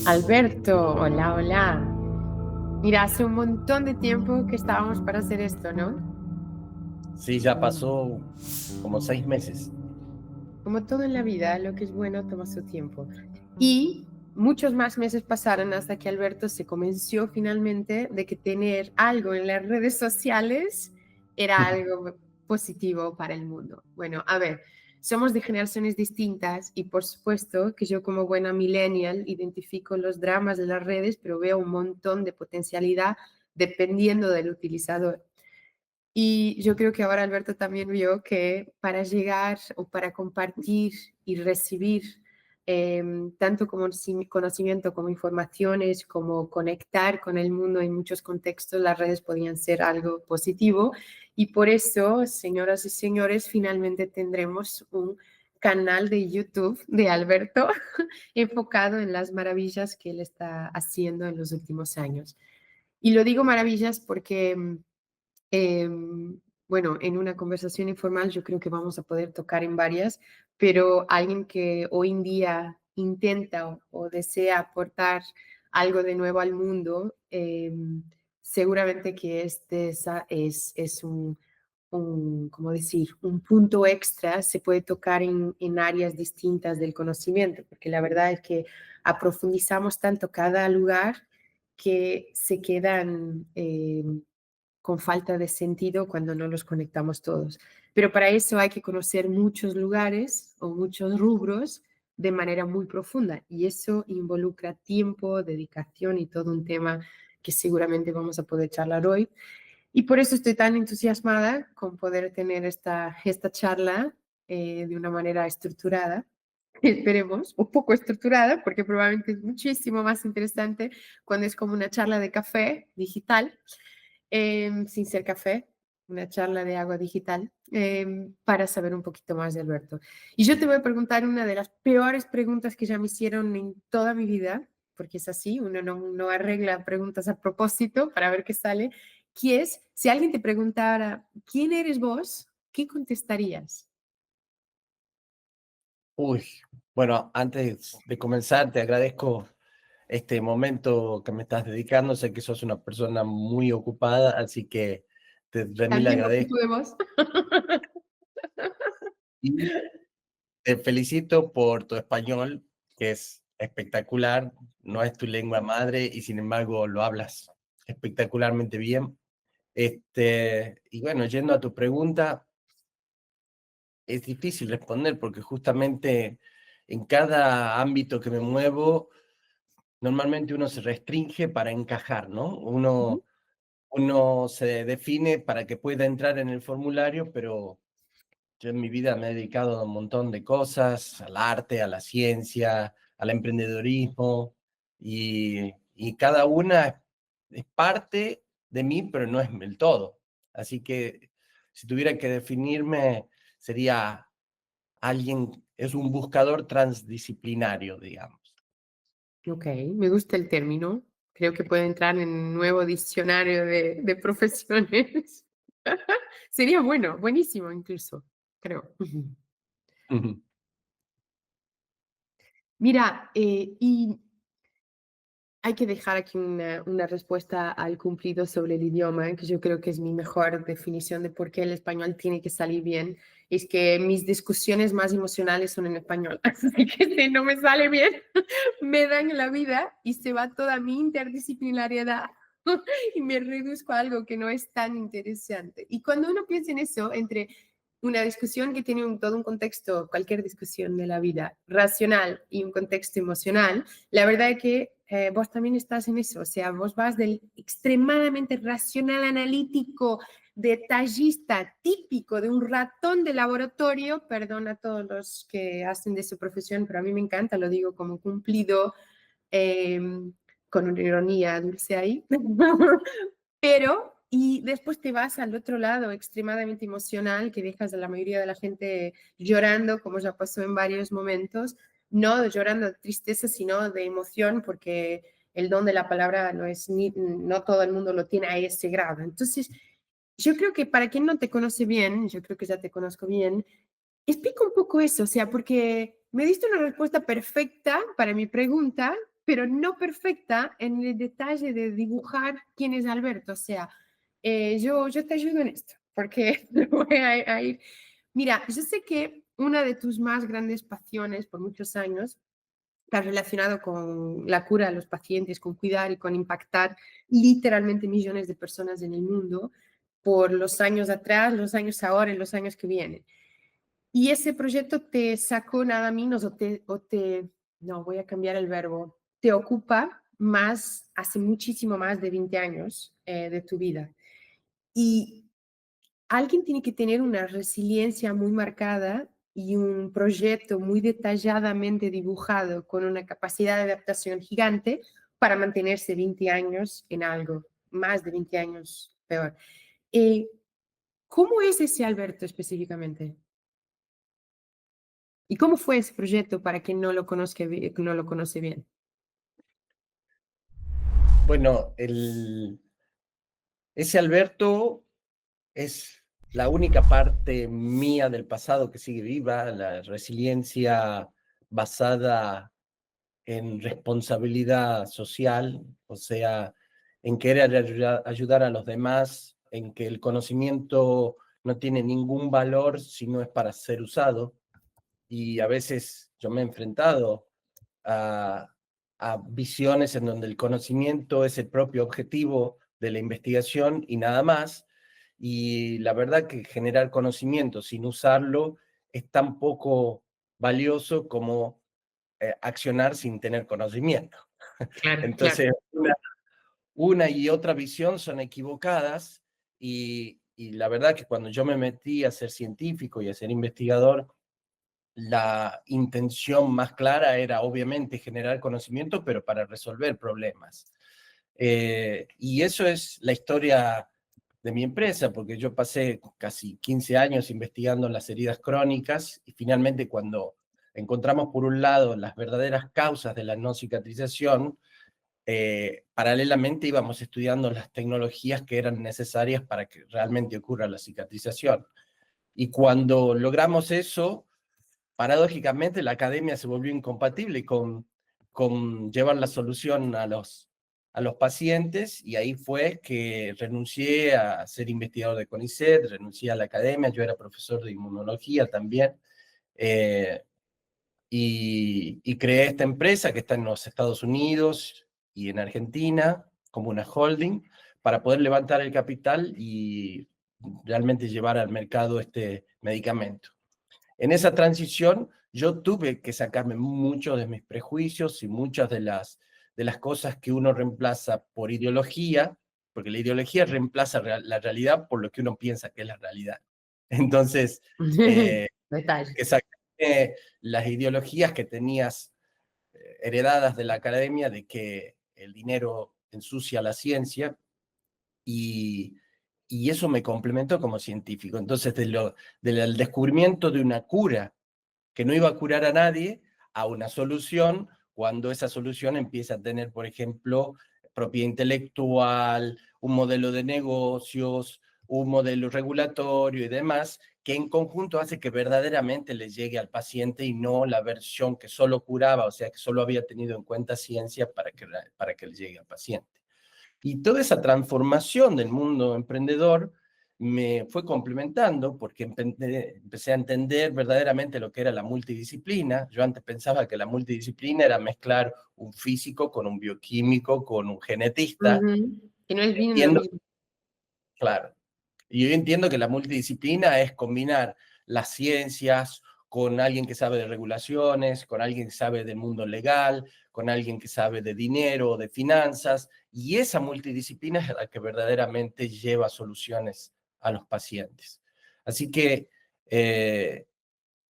Alberto, hola, hola. Mira, hace un montón de tiempo que estábamos para hacer esto, ¿no? Sí, ya pasó como 6 meses. Como todo en la vida, lo que es bueno toma su tiempo. Y muchos más meses pasaron hasta que Alberto se convenció finalmente de que tener algo en las redes sociales era algo positivo para el mundo. Bueno, a ver, somos de generaciones distintas y por supuesto que yo como buena millennial identifico los dramas de las redes, pero veo un montón de potencialidad dependiendo del utilizador. Y yo creo que ahora Alberto también vio que para llegar o para compartir y recibir tanto como conocimiento como informaciones, como conectar con el mundo en muchos contextos, las redes podían ser algo positivo. Y por eso, señoras y señores, finalmente tendremos un canal de YouTube de Alberto enfocado en las maravillas que él está haciendo en los últimos años. Y lo digo maravillas porque bueno, en una conversación informal yo creo que vamos a poder tocar en varias, pero alguien que hoy en día intenta o desea aportar algo de nuevo al mundo, seguramente que es ¿cómo decir? Un punto extra, se puede tocar en áreas distintas del conocimiento, porque la verdad es que aprofundizamos tanto cada lugar que se quedan con falta de sentido cuando no los conectamos todos. Pero para eso hay que conocer muchos lugares o muchos rubros de manera muy profunda y eso involucra tiempo, dedicación y todo un tema que seguramente vamos a poder charlar hoy. Y por eso estoy tan entusiasmada con poder tener esta charla de una manera estructurada, esperemos, un poco estructurada, porque probablemente es muchísimo más interesante cuando es como una charla de café digital sin ser café, una charla de agua digital, para saber un poquito más de Alberto. Y yo te voy a preguntar una de las peores preguntas que ya me hicieron en toda mi vida, porque es así, uno no arregla preguntas a propósito para ver qué sale, que es, si alguien te preguntara, ¿quién eres vos? ¿Qué contestarías? Uy, bueno, antes de comenzar, te agradezco este momento que me estás dedicando. Sé que sos una persona muy ocupada, así que desde mí le También me ocupo agradezco. de vos. Y te felicito por tu español, que es espectacular. No es tu lengua madre y sin embargo lo hablas espectacularmente bien. Y bueno, yendo a tu pregunta, es difícil responder porque justamente en cada ámbito que me muevo, normalmente uno se restringe para encajar, ¿no? Ujú. Uno se define para que pueda entrar en el formulario, pero yo en mi vida me he dedicado a un montón de cosas, al arte, a la ciencia, al emprendedorismo, y cada una es parte de mí, pero no es el todo. Así que si tuviera que definirme, sería alguien, es un buscador transdisciplinario, digamos. Ok, me gusta el término. Creo que puede entrar en un nuevo diccionario de profesiones. Sería bueno, buenísimo incluso, creo. Ujú. Mira, y hay que dejar aquí una respuesta al cumplido sobre el idioma, que yo creo que es mi mejor definición de por qué el español tiene que salir bien. Es que mis discusiones más emocionales son en español. Así que si no me sale bien, me dan la vida y se va toda mi interdisciplinariedad y me reduzco a algo que no es tan interesante. Y cuando uno piensa en eso, entre una discusión que tiene todo un contexto, cualquier discusión de la vida, racional y un contexto emocional, la verdad es que vos también estás en eso, o sea, vos vas del extremadamente racional, analítico, detallista, típico de un ratón de laboratorio, perdón a todos los que hacen de su profesión, pero a mí me encanta, lo digo como cumplido, eh, con una ironía dulce ahí, pero y después te vas al otro lado extremadamente emocional, que dejas a la mayoría de la gente llorando, como ya pasó en varios momentos, no llorando de tristeza, sino de emoción, porque el don de la palabra no todo el mundo lo tiene a ese grado. Entonces, yo creo que para quien no te conoce bien, yo creo que ya te conozco bien, explica un poco eso, o sea, porque me diste una respuesta perfecta para mi pregunta, pero no perfecta en el detalle de dibujar quién es Alberto. O sea, yo te ayudo en esto, porque voy a ir. Mira, yo sé que una de tus más grandes pasiones por muchos años está relacionado con la cura de los pacientes, con cuidar y con impactar literalmente millones de personas en el mundo por los años atrás, los años ahora y los años que vienen. Y ese proyecto te sacó nada menos no, voy a cambiar el verbo, te ocupa más, hace muchísimo más de 20 años de tu vida. Y alguien tiene que tener una resiliencia muy marcada y un proyecto muy detalladamente dibujado con una capacidad de adaptación gigante para mantenerse 20 años en algo, más de 20 años peor. Eh, ¿Cómo es ese Alberto específicamente? ¿Y cómo fue ese proyecto para quien no lo conozca, no lo conoce bien? Bueno, ese Alberto es la única parte mía del pasado que sigue viva, la resiliencia basada en responsabilidad social, o sea, en querer ayudar a los demás, en que el conocimiento no tiene ningún valor si no es para ser usado. Y a veces yo me he enfrentado a, a visiones en donde el conocimiento es el propio objetivo de la investigación y nada más. Y la verdad que generar conocimiento sin usarlo es tan poco valioso como accionar sin tener conocimiento. Claro, claro. Entonces, una y otra visión son equivocadas y la verdad que cuando yo me metí a ser científico y a ser investigador, la intención más clara era obviamente generar conocimiento, pero para resolver problemas. Y eso es la historia de mi empresa, porque yo pasé casi 15 años investigando las heridas crónicas y finalmente cuando encontramos por un lado las verdaderas causas de la no cicatrización, paralelamente íbamos estudiando las tecnologías que eran necesarias para que realmente ocurra la cicatrización. Y cuando logramos eso, paradójicamente la academia se volvió incompatible con llevar la solución a los pacientes y ahí fue que renuncié a ser investigador de CONICET, renuncié a la academia, yo era profesor de inmunología también, eh, y creé esta empresa que está en los Estados Unidos y en Argentina como una holding para poder levantar el capital y realmente llevar al mercado este medicamento. En esa transición yo tuve que sacarme muchos de mis prejuicios y muchas de las cosas que uno reemplaza por ideología, porque la ideología reemplaza la realidad por lo que uno piensa que es la realidad. Entonces, Detalle. que saqué las ideologías que tenías heredadas de la academia de que el dinero ensucia la ciencia y, y eso me complementó como científico. Entonces, del descubrimiento de una cura que no iba a curar a nadie, a una solución, cuando esa solución empieza a tener, por ejemplo, propiedad intelectual, un modelo de negocios, un modelo regulatorio y demás, que en conjunto hace que verdaderamente le llegue al paciente y no la versión que solo curaba, o sea, que solo había tenido en cuenta ciencia para que le llegue al paciente. Y toda esa transformación del mundo emprendedor me fue complementando porque empecé a entender verdaderamente lo que era la multidisciplina. Yo antes pensaba que la multidisciplina era mezclar un físico con un bioquímico, con un genetista. Ujú. Que no es bien lo Entiendo, mismo. claro. Y yo entiendo que la multidisciplina es combinar las ciencias con alguien que sabe de regulaciones, con alguien que sabe del mundo legal, con alguien que sabe de dinero, de finanzas, y esa multidisciplina es la que verdaderamente lleva soluciones a los pacientes. Así que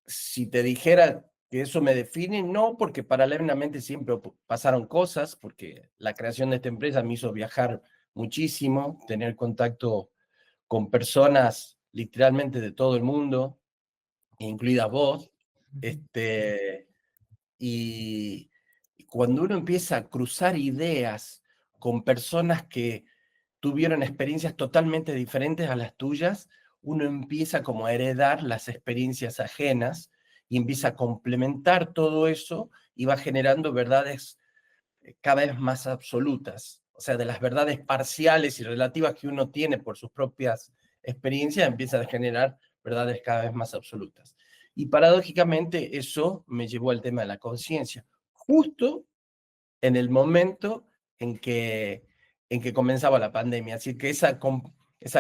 si te dijera que eso me define, no, porque paralelamente siempre pasaron cosas, porque la creación de esta empresa me hizo viajar muchísimo, tener contacto con personas literalmente de todo el mundo, incluida vos, este, y, y cuando uno empieza a cruzar ideas con personas que tuvieron experiencias totalmente diferentes a las tuyas, uno empieza como a heredar las experiencias ajenas y empieza a complementar todo eso y va generando verdades cada vez más absolutas. O sea, de las verdades parciales y relativas que uno tiene por sus propias experiencias, empieza a generar verdades cada vez más absolutas. Y paradójicamente eso me llevó al tema de la conciencia, justo en el momento en que comenzaba la pandemia. Así que esa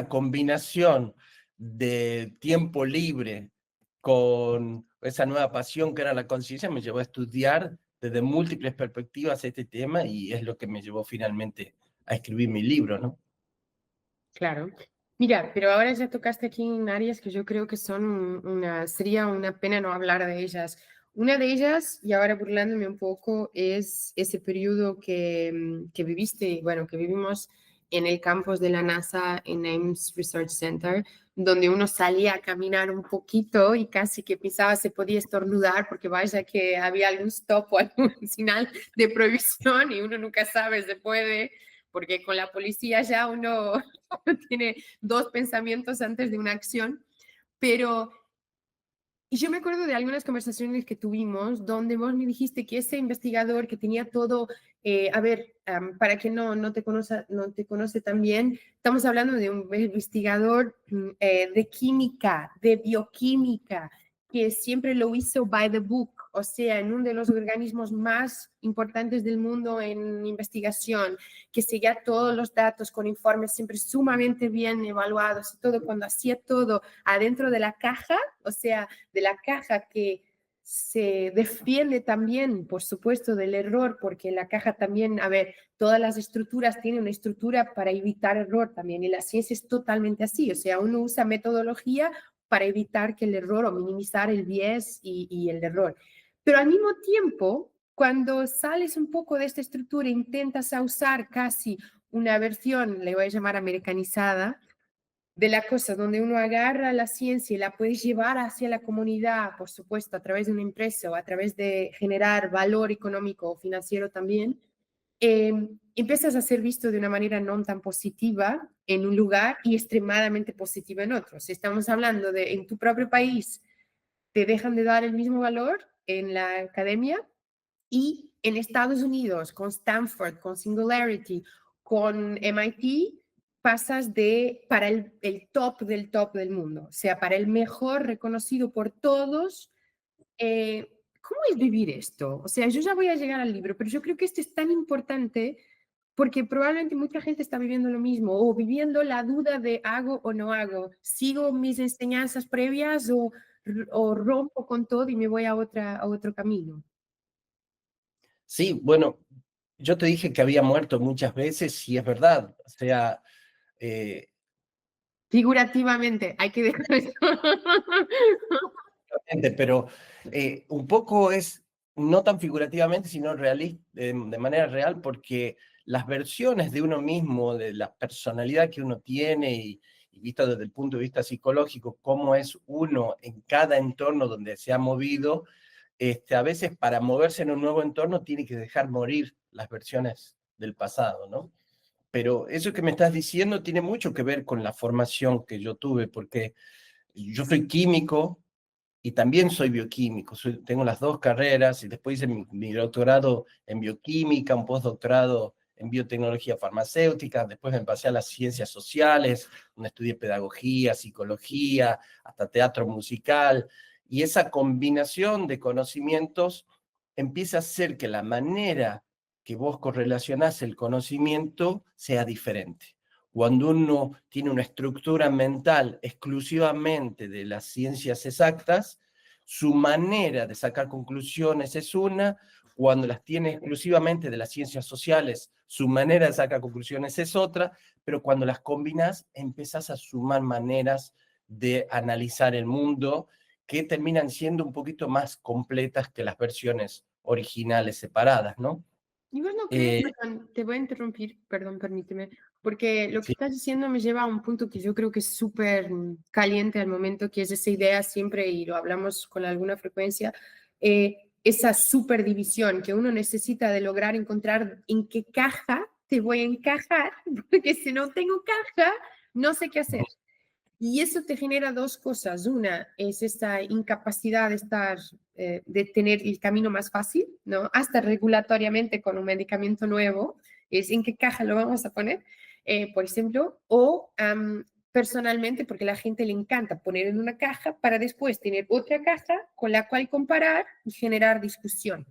combinación de tiempo libre con esa nueva pasión que era la conciencia me llevó a estudiar desde múltiples perspectivas este tema y es lo que me llevó finalmente a escribir mi libro, ¿no? Claro. Mira, pero ahora ya tocaste aquí en áreas que yo creo que son sería una pena no hablar de ellas. Una de ellas, y ahora burlándome un poco, es ese periodo que viviste, bueno, que vivimos en el campus de la NASA en Ames Research Center, donde uno salía a caminar un poquito y casi que pisaba, se podía estornudar porque vaya que había algún stop o algún señal de prohibición y uno nunca sabe, se puede, porque con la policía ya uno tiene dos pensamientos antes de una acción, pero y yo me acuerdo de algunas conversaciones que tuvimos donde vos me dijiste que ese investigador que tenía todo, a ver, para que no te conoce tan bien, estamos hablando de un investigador de química, de bioquímica, que siempre lo hizo by the book, o sea, en uno de los organismos más importantes del mundo en investigación, que seguía todos los datos con informes siempre sumamente bien evaluados y todo, cuando hacía todo adentro de la caja, o sea, de la caja que se defiende también, por supuesto, del error, porque la caja también, a ver, todas las estructuras tienen una estructura para evitar error también, y la ciencia es totalmente así, o sea, uno usa metodología para evitar que el error o minimizar el bias y el error. Pero al mismo tiempo, cuando sales un poco de esta estructura, intentas usar casi una versión, le voy a llamar americanizada, de la cosa donde uno agarra la ciencia y la puedes llevar hacia la comunidad, por supuesto, a través de una empresa o a través de generar valor económico o financiero también, eh, empiezas a ser visto de una manera no tan positiva en un lugar y extremadamente positiva en otro. Si estamos hablando de en tu propio país, te dejan de dar el mismo valor en la academia y en Estados Unidos, con Stanford, con Singularity, con MIT, pasas de para el top del mundo, o sea, para el mejor reconocido por todos. ¿Cómo es vivir esto? O sea, yo ya voy a llegar al libro, pero yo creo que esto es tan importante porque probablemente mucha gente está viviendo lo mismo o viviendo la duda de hago o no hago, sigo mis enseñanzas previas o rompo con todo y me voy a otro camino. Sí, bueno, yo te dije que había muerto muchas veces y es verdad. O sea, eh, Figurativamente, hay que dejar eso. pero un poco es, no tan figurativamente, sino de manera real, porque las versiones de uno mismo, de la personalidad que uno tiene y visto desde el punto de vista psicológico, cómo es uno en cada entorno donde se ha movido, a veces para moverse en un nuevo entorno tiene que dejar morir las versiones del pasado, ¿no? Pero eso que me estás diciendo tiene mucho que ver con la formación que yo tuve, porque yo soy químico, y también soy bioquímico, tengo las dos carreras y después hice mi doctorado en bioquímica, un postdoctorado en biotecnología farmacéutica, después me pasé a las ciencias sociales, donde estudié pedagogía, psicología, hasta teatro musical, y esa combinación de conocimientos empieza a hacer que la manera que vos correlacionás el conocimiento sea diferente. Cuando uno tiene una estructura mental exclusivamente de las ciencias exactas, su manera de sacar conclusiones es una, cuando las tiene exclusivamente de las ciencias sociales, su manera de sacar conclusiones es otra, pero cuando las combinas, empezás a sumar maneras de analizar el mundo que terminan siendo un poquito más completas que las versiones originales separadas, ¿no? ¿Y vos no crees, Eh, perdón, te voy a interrumpir, perdón, permíteme, porque lo que sí, estás diciendo me lleva a un punto que yo creo que es súper caliente al momento, que es esa idea siempre, y lo hablamos con alguna frecuencia, esa superdivisión que uno necesita de lograr encontrar en qué caja te voy a encajar, porque si no tengo caja, no sé qué hacer. Y eso te genera dos cosas. Una es esta incapacidad de estar, de tener el camino más fácil, ¿no? Hasta regulatoriamente con un medicamento nuevo, es en qué caja lo vamos a poner, por ejemplo, o personalmente, porque a la gente le encanta poner en una caja para después tener otra caja con la cual comparar y generar discusión.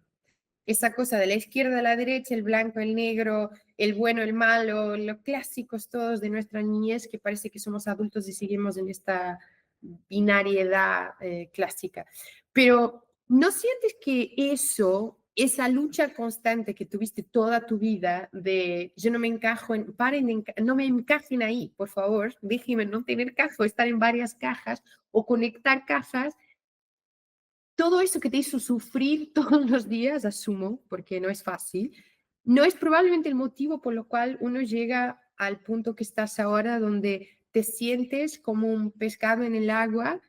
Esa cosa de la izquierda a la derecha, el blanco, el negro, el bueno, el malo, los clásicos todos de nuestra niñez, que parece que somos adultos y seguimos en esta binariedad clásica. Pero ¿no sientes que eso, esa lucha constante que tuviste toda tu vida de yo no me encajo en, paren de no me encajen ahí, por favor, déjenme no tener cajo, estar en varias cajas o conectar cajas, todo eso que te hizo sufrir todos los días, asumo, porque no es fácil, no es probablemente el motivo por lo cual uno llega al punto que estás ahora, donde te sientes como un pescado en el agua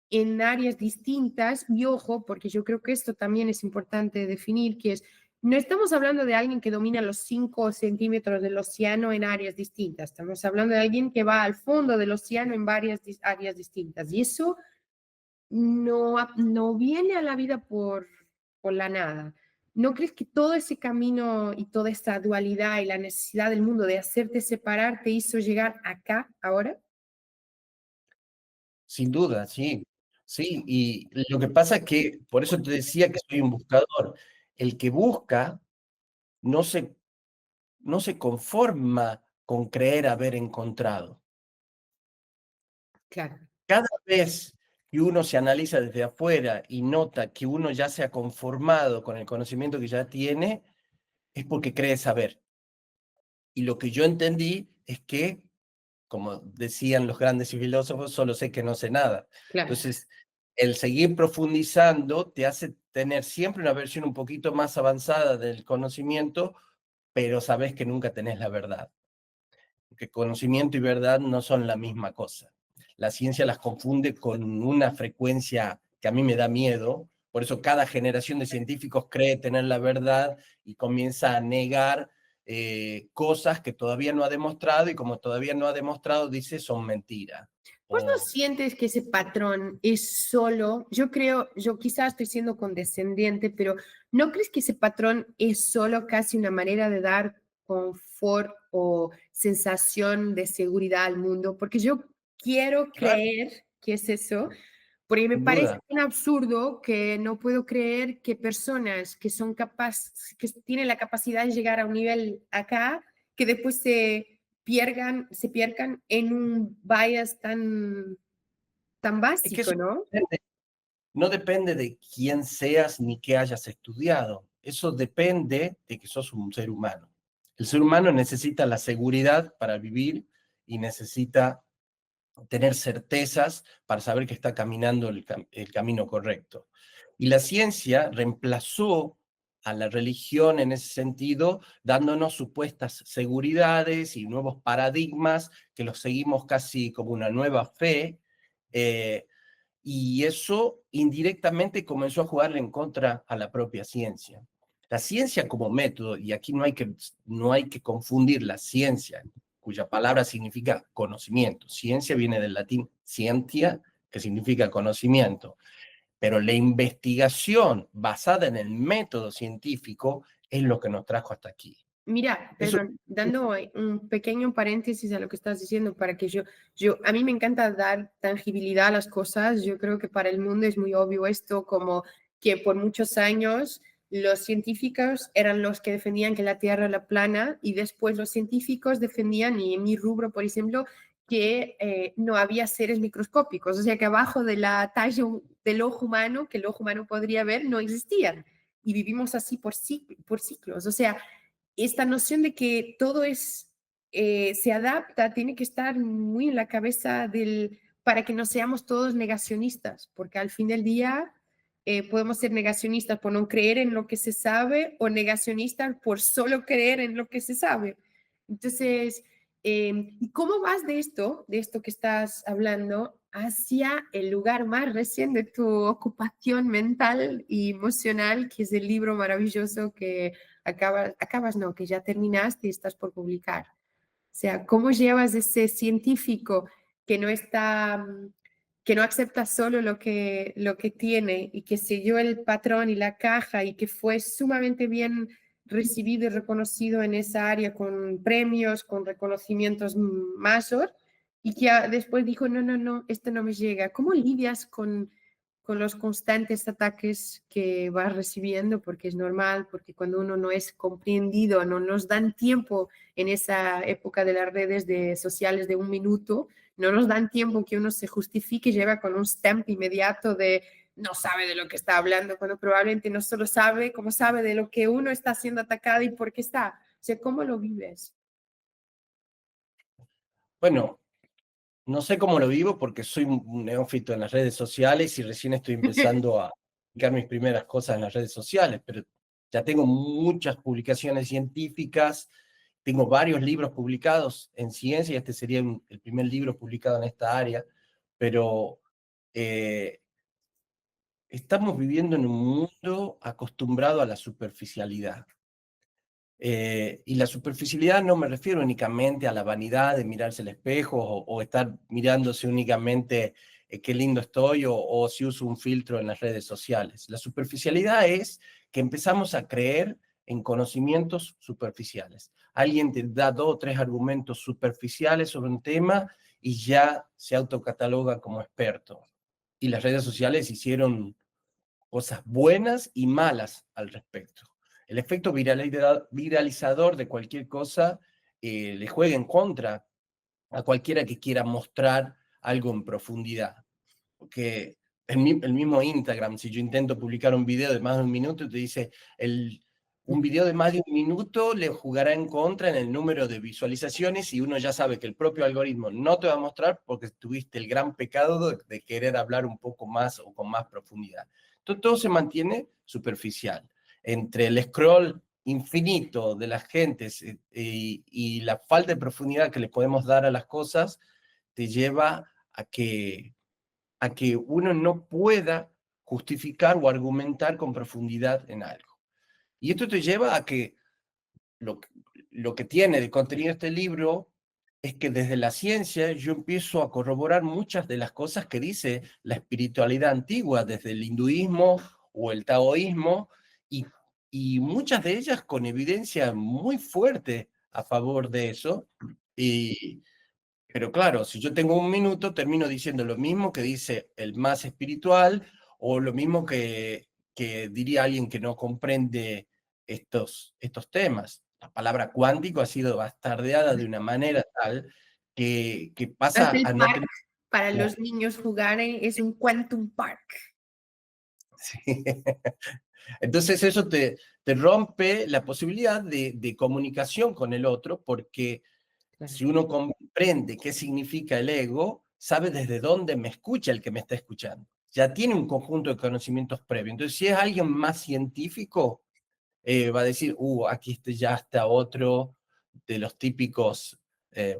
en áreas distintas. Y ojo, porque yo creo que esto también es importante definir, que es, no estamos hablando de alguien que domina los 5 centímetros del océano en áreas distintas, estamos hablando de alguien que va al fondo del océano en varias áreas distintas. Y eso no viene a la vida por la nada. ¿No crees que todo ese camino y toda esta dualidad y la necesidad del mundo de hacerte separar te hizo llegar acá ahora? Sin duda, sí. Sí, y lo que pasa es que, por eso te decía que soy un buscador. El que busca no se, no se conforma con creer haber encontrado. Claro, Cada vez que uno se analiza desde afuera y nota que uno ya se ha conformado con el conocimiento que ya tiene, es porque cree saber. Y lo que yo entendí es que, como decían los grandes filósofos, solo sé que no sé nada. claro. Entonces, el seguir profundizando te hace tener siempre una versión un poquito más avanzada del conocimiento, pero sabes que nunca tenés la verdad. Porque conocimiento y verdad no son la misma cosa. La ciencia las confunde con una frecuencia que a mí me da miedo. Por eso cada generación de científicos cree tener la verdad y comienza a negar cosas que todavía no ha demostrado y como todavía no ha demostrado, dice son mentiras. ¿Vos no O, sientes que ese patrón es solo, yo creo, yo quizás estoy siendo condescendiente, pero ¿no crees que ese patrón es solo casi una manera de dar confort o sensación de seguridad al mundo? Porque yo quiero claro, creer que es eso, porque me sin parece duda. tan absurdo que no puedo creer que personas que son capaces, que tienen la capacidad de llegar a un nivel acá, que después se pierdan en un bias tan Es que básico, eso ¿no? no depende de quién seas ni qué hayas estudiado. Eso depende de que sos un ser humano. El ser humano necesita la seguridad para vivir y necesita tener certezas para saber que está caminando el camino correcto. Y la ciencia reemplazó a la religión en ese sentido, dándonos supuestas seguridades y nuevos paradigmas que los seguimos casi como una nueva fe. eh, y eso indirectamente comenzó a jugarle en contra a la propia ciencia. La ciencia como método, y aquí no hay que confundir la ciencia, cuya palabra significa conocimiento. Ciencia viene del latín scientia, que significa conocimiento, pero la investigación basada en el método científico es lo que nos trajo hasta aquí. Mira, Eso, perdón, dando un pequeño paréntesis a lo que estás diciendo, para que a mí me encanta dar tangibilidad a las cosas. Yo creo que para el mundo es muy obvio esto, como que por muchos años los científicos eran los que defendían que la Tierra era plana y después los científicos defendían, y en mi rubro, por ejemplo, que no había seres microscópicos, o sea, que abajo de la talla del ojo humano, que el ojo humano podría ver, no existían. Y vivimos así por ciclos. O sea, esta noción de que todo se adapta, tiene que estar muy en la cabeza para que no seamos todos negacionistas, porque al fin del día podemos ser negacionistas por no creer en lo que se sabe o negacionistas por solo creer en lo que se sabe. Entonces, ¿y cómo vas de esto que estás hablando, hacia el lugar más recién de tu ocupación mental y emocional, que es el libro maravilloso que no, que ya terminaste y estás por publicar? O sea, ¿cómo llevas ese científico que no está, que no acepta solo lo que tiene y que siguió el patrón y la caja y que fue sumamente bien recibido y reconocido en esa área con premios, con reconocimientos mayor y que después dijo, no, no, no, esto no me llega. ¿Cómo lidias con los constantes ataques que vas recibiendo? Porque es normal, porque cuando uno no es comprendido, no nos dan tiempo en esa época de las redes sociales de un minuto, no nos dan tiempo que uno se justifique, lleva con un stamp inmediato de no sabe de lo que está hablando, cuando probablemente no solo sabe, como sabe de lo que uno está siendo atacado y por qué está. O sea, ¿cómo lo vives? Bueno, no sé cómo lo vivo porque soy un neófito en las redes sociales y recién estoy empezando a publicar mis primeras cosas en las redes sociales, pero ya tengo muchas publicaciones científicas, tengo varios libros publicados en ciencia, este sería el primer libro publicado en esta área, pero eh, estamos viviendo en un mundo acostumbrado a la superficialidad. Y la superficialidad no me refiero únicamente a la vanidad de mirarse al espejo o estar mirándose únicamente qué lindo estoy o si uso un filtro en las redes sociales. La superficialidad es que empezamos a creer en conocimientos superficiales. Alguien te da 2 o 3 argumentos superficiales sobre un tema y ya se autocataloga como experto. Y las redes sociales hicieron cosas buenas y malas al respecto. El efecto viralizador de cualquier cosa le juega en contra a cualquiera que quiera mostrar algo en profundidad. Porque el mismo Instagram, si yo intento publicar un video de más de un minuto, te dice, un video de más de un minuto le jugará en contra en el número de visualizaciones y uno ya sabe que el propio algoritmo no te va a mostrar porque tuviste el gran pecado de querer hablar un poco más o con más profundidad. Entonces todo se mantiene superficial. Entre el scroll infinito de las gentes y la falta de profundidad que le podemos dar a las cosas, te lleva a que uno no pueda justificar o argumentar con profundidad en algo. Y esto te lleva a que lo, lo que tiene de contenido este libro es que desde la ciencia yo empiezo a corroborar muchas de las cosas que dice la espiritualidad antigua, desde el hinduismo o el taoísmo, y, y muchas de ellas con evidencia muy fuerte a favor de eso. Y, pero claro, si yo tengo un minuto, termino diciendo lo mismo que dice el más espiritual o lo mismo que diría alguien que no comprende estos temas. La palabra cuántico ha sido bastardeada de una manera tal que Hasta pasa el a no park tener... para los niños jugar es un quantum park. Sí. Entonces eso te rompe la posibilidad de comunicación con el otro porque Claro. si uno comprende qué significa el ego, sabe desde dónde me escucha el que me está escuchando. Ya tiene un conjunto de conocimientos previos. Entonces, si es alguien más científico, va a decir, aquí ya está otro de los típicos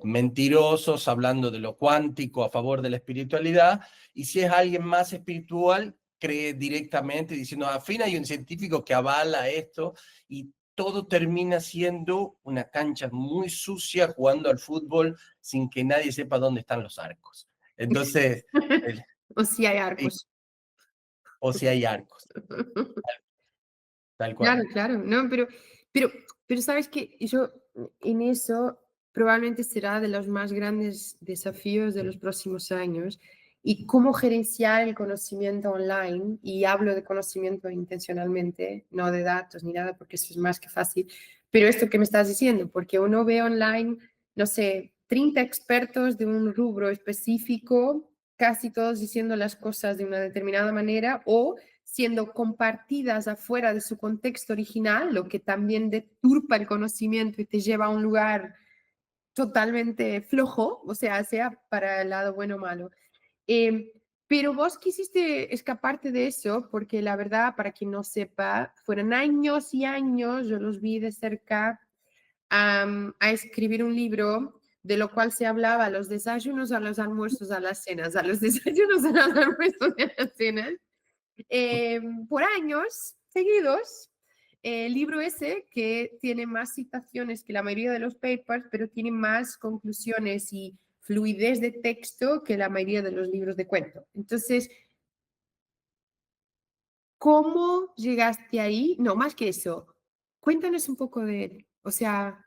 mentirosos hablando de lo cuántico a favor de la espiritualidad. Y si es alguien más espiritual, cree directamente diciendo, al fin hay un científico que avala esto y todo termina siendo una cancha muy sucia jugando al fútbol sin que nadie sepa dónde están los arcos. Entonces, O si hay arcos. o si hay arcos, tal Claro, cual. claro, no, pero, pero sabes que yo en eso probablemente será de los más grandes desafíos de los próximos años y cómo gerenciar el conocimiento online, y hablo de conocimiento intencionalmente, no de datos ni nada, porque eso es más que fácil, pero esto que me estás diciendo, porque uno ve online, no sé, 30 expertos de un rubro específico, casi todos diciendo las cosas de una determinada manera o siendo compartidas afuera de su contexto original, lo que también deturpa el conocimiento y te lleva a un lugar totalmente flojo, o sea para el lado bueno o malo. Eh, pero vos quisiste escaparte de eso porque la verdad, para quien no sepa, fueron años y años, yo los vi de cerca, a escribir un libro de lo cual se hablaba a los desayunos, a los almuerzos, a las cenas, a los desayunos, a los almuerzos y a las cenas, por años seguidos. El libro ese que tiene más citaciones que la mayoría de los papers, pero tiene más conclusiones y fluidez de texto que la mayoría de los libros de cuento. Entonces, ¿cómo llegaste ahí? No, más que eso, cuéntanos un poco de él. O sea,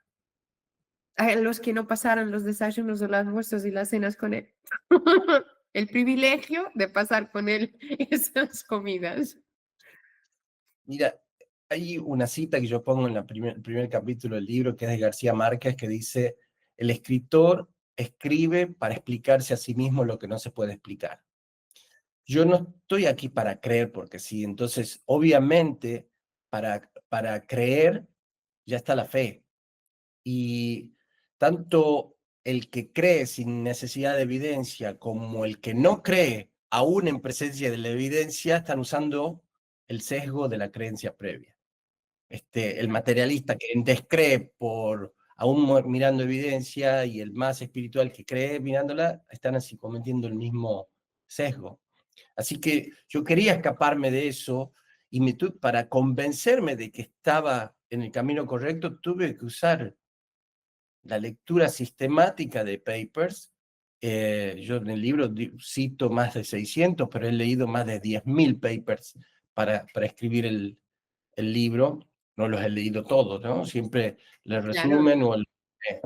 a los que no pasaron los desayunos o los almuerzos y las cenas con él. El privilegio de pasar con él esas comidas. Mira, hay una cita que yo pongo en el primer capítulo del libro, que es de García Márquez, que dice, el escritor escribe para explicarse a sí mismo lo que no se puede explicar. Yo no estoy aquí para creer porque sí, entonces obviamente para creer ya está la fe. Y tanto el que cree sin necesidad de evidencia como el que no cree, aún en presencia de la evidencia, están usando el sesgo de la creencia previa. El materialista que descree por aún mirando evidencia y el más espiritual que cree mirándola, están así cometiendo el mismo sesgo. Así que yo quería escaparme de eso y para convencerme de que estaba en el camino correcto, tuve que usar la lectura sistemática de papers. Yo en el libro cito más de 600, pero he leído más de 10.000 papers para escribir el libro. No los he leído todos, ¿no? Siempre el Claro. resumen o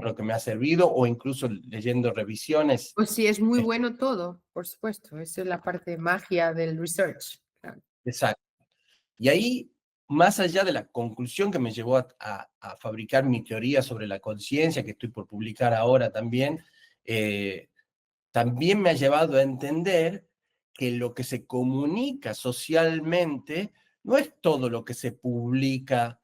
lo que me ha servido, o incluso leyendo revisiones. Pues sí, es muy bueno todo, por supuesto. Esa es la parte magia del research. Claro. Exacto. Y ahí, más allá de la conclusión que me llevó a fabricar mi teoría sobre la conciencia, que estoy por publicar ahora también, también me ha llevado a entender que lo que se comunica socialmente no es todo lo que se publica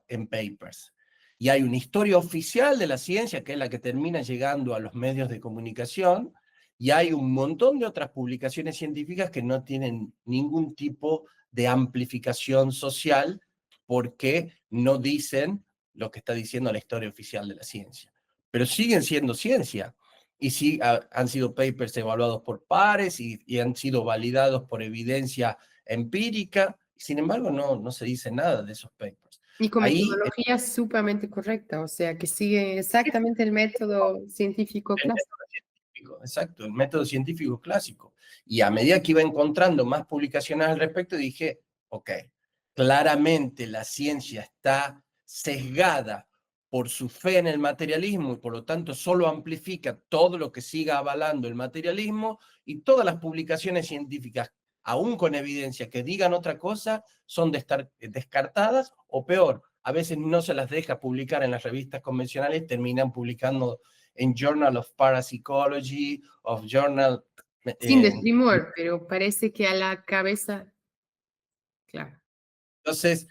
en papers. Y hay una historia oficial de la ciencia, que es la que termina llegando a los medios de comunicación, y hay un montón de otras publicaciones científicas que no tienen ningún tipo de amplificación social porque no dicen lo que está diciendo la historia oficial de la ciencia. Pero siguen siendo ciencia y sí han sido papers evaluados por pares y han sido validados por evidencia empírica. Sin embargo, no se dice nada de esos papers. Y con Ahí metodología sumamente correcta, o sea, que sigue exactamente el método científico el clásico. método científico, exacto, el método científico clásico. Y a medida que iba encontrando más publicaciones al respecto, dije, ok, claramente la ciencia está sesgada por su fe en el materialismo y por lo tanto solo amplifica todo lo que siga avalando el materialismo, y todas las publicaciones científicas, aún con evidencia que digan otra cosa, son de estar descartadas, o peor, a veces no se las deja publicar en las revistas convencionales, terminan publicando en Journal of Parapsychology, of Journal. Sin Eh, desprimor, pero parece que a la cabeza, claro, entonces,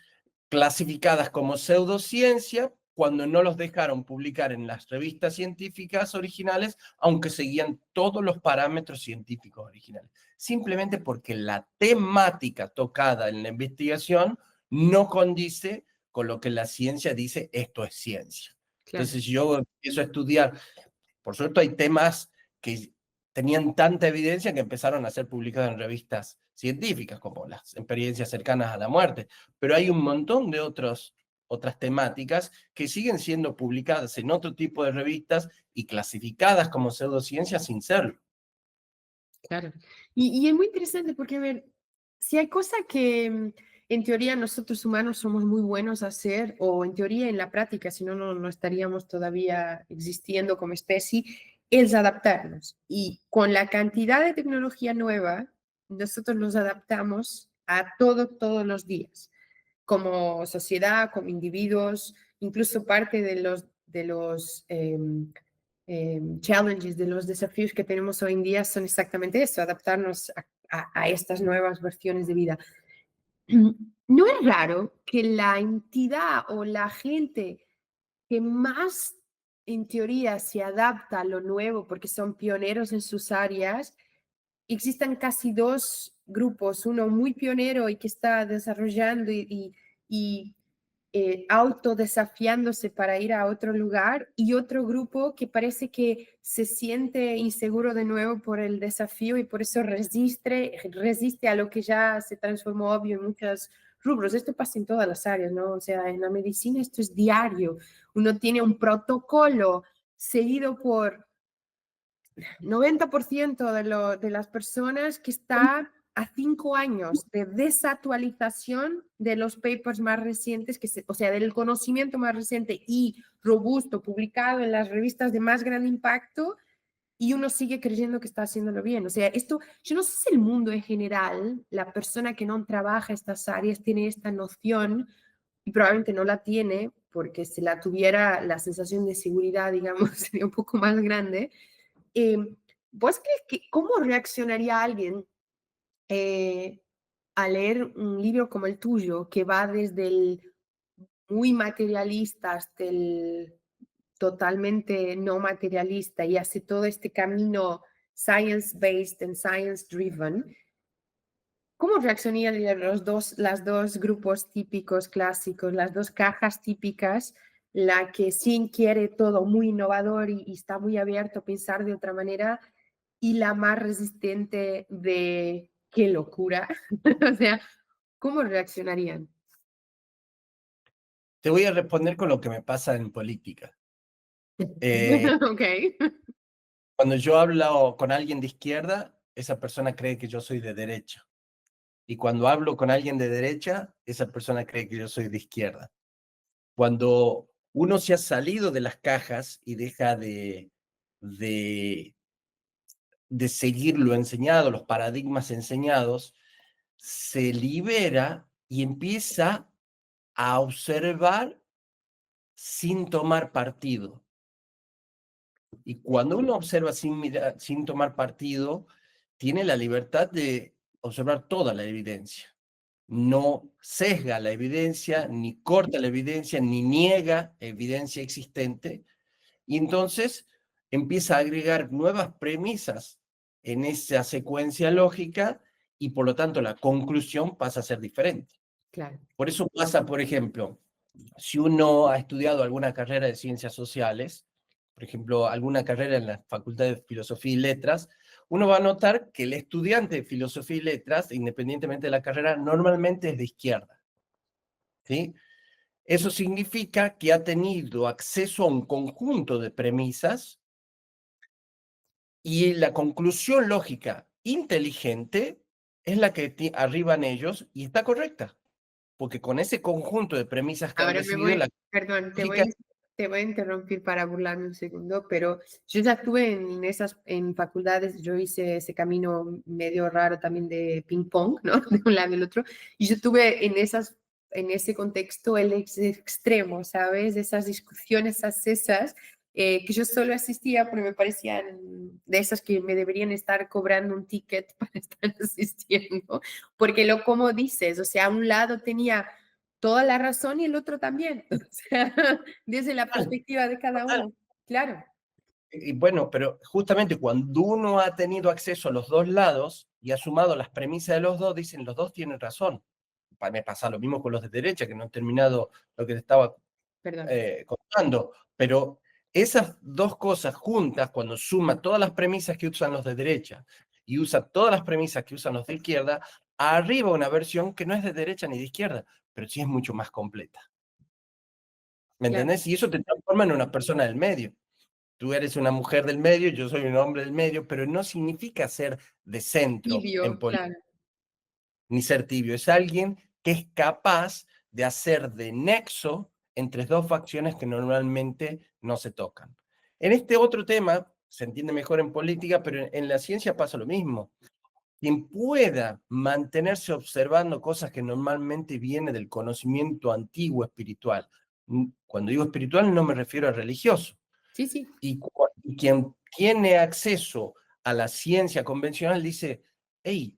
clasificadas como pseudociencia cuando no los dejaron publicar en las revistas científicas originales, aunque seguían todos los parámetros científicos originales, simplemente porque la temática tocada en la investigación no condice con lo que la ciencia dice, esto es ciencia. claro. Entonces yo empiezo a estudiar. Por suerte hay temas que tenían tanta evidencia que empezaron a ser publicados en revistas científicas, como las experiencias cercanas a la muerte, pero hay un montón de otras temáticas que siguen siendo publicadas en otro tipo de revistas y clasificadas como pseudociencias sin serlo. Claro. Y es muy interesante porque, a ver, si hay cosas que en teoría nosotros humanos somos muy buenos a hacer, o en teoría en la práctica, si no, no estaríamos todavía existiendo como especie, es adaptarnos. Y con la cantidad de tecnología nueva, nosotros nos adaptamos a todo, todos los días, como sociedad, como individuos, incluso parte de los challenges, de los desafíos que tenemos hoy en día son exactamente eso, adaptarnos a estas nuevas versiones de vida. ¿No es raro que la entidad o la gente que más en teoría se adapta a lo nuevo porque son pioneros en sus áreas, existan casi dos grupos, uno muy pionero y que está desarrollando y autodesafiándose para ir a otro lugar, y otro grupo que parece que se siente inseguro de nuevo por el desafío y por eso resiste a lo que ya se transformó obvio en muchos rubros? Esto pasa en todas las áreas, ¿no? O sea, en la medicina esto es diario. Uno tiene un protocolo seguido por 90% de las personas que está a 5 años de desactualización de los papers más recientes, o sea, del conocimiento más reciente y robusto publicado en las revistas de más gran impacto, y uno sigue creyendo que está haciéndolo bien. O sea, esto, yo no sé si el mundo en general, la persona que no trabaja estas áreas tiene esta noción, y probablemente no la tiene, porque si la tuviera, la sensación de seguridad, digamos, sería un poco más grande. Eh, ¿Vos crees que cómo reaccionaría alguien a leer un libro como el tuyo, que va desde el muy materialista hasta el totalmente no materialista y hace todo este camino science-based and science-driven? ¿Cómo reaccionarían las dos grupos típicos clásicos, las dos cajas típicas, la que sí quiere todo muy innovador y está muy abierto a pensar de otra manera, y la más resistente de qué locura? O sea, ¿cómo reaccionarían? Te voy a responder con lo que me pasa en política. Eh, Ok, Cuando yo hablo con alguien de izquierda, esa persona cree que yo soy de derecha. Y cuando hablo con alguien de derecha, esa persona cree que yo soy de izquierda. Cuando uno se ha salido de las cajas y deja de, de seguir lo enseñado, los paradigmas enseñados, se libera y empieza a observar sin tomar partido. Y cuando uno observa sin tomar partido, tiene la libertad de observar toda la evidencia. No sesga la evidencia, ni corta la evidencia, ni niega evidencia existente. Y entonces empieza a agregar nuevas premisas en esa secuencia lógica y por lo tanto la conclusión pasa a ser diferente. claro. Por eso pasa, por ejemplo, si uno ha estudiado alguna carrera de ciencias sociales, por ejemplo, alguna carrera en la Facultad de Filosofía y Letras, uno va a notar que el estudiante de Filosofía y Letras, independientemente de la carrera, normalmente es de izquierda, ¿sí? Eso significa que ha tenido acceso a un conjunto de premisas y la conclusión lógica inteligente es la que arriban ellos y está correcta, porque con ese conjunto de premisas que han Ahora me recibido, voy, la perdón, lógica... te voy a interrumpir para burlarme un segundo, pero yo ya estuve en esas, en facultades, yo hice ese camino medio raro también de ping pong, ¿no? De un lado y del otro, y yo estuve en esas, en ese contexto, el extremo, ¿sabes? De esas discusiones acesas, que yo solo asistía porque me parecían de esas que me deberían estar cobrando un ticket para estar asistiendo, porque lo como dices, o sea, a un lado tenía toda la razón y el otro también, o sea, desde la perspectiva de cada Total. uno, claro, Y bueno, pero justamente cuando uno ha tenido acceso a los dos lados y ha sumado las premisas de los dos, dicen los dos tienen razón. Me pasa lo mismo con los de derecha, que no han terminado lo que te estaba perdón, contando, pero esas dos cosas juntas, cuando suma todas las premisas que usan los de derecha y usa todas las premisas que usan los de izquierda, arriba una versión que no es de derecha ni de izquierda, pero sí es mucho más completa. ¿Me claro, entendés? Y eso te transforma en una persona del medio. Tú eres una mujer del medio, yo soy un hombre del medio, pero no significa ser de centro en tibio, política, claro, ni ser tibio. Es alguien que es capaz de hacer de nexo entre dos facciones que normalmente no se tocan. En este otro tema, se entiende mejor en política, pero en la ciencia pasa lo mismo. Quien pueda mantenerse observando cosas que normalmente viene del conocimiento antiguo espiritual. Cuando digo espiritual no me refiero a religioso, sí, sí, y quien tiene acceso a la ciencia convencional dice, hey,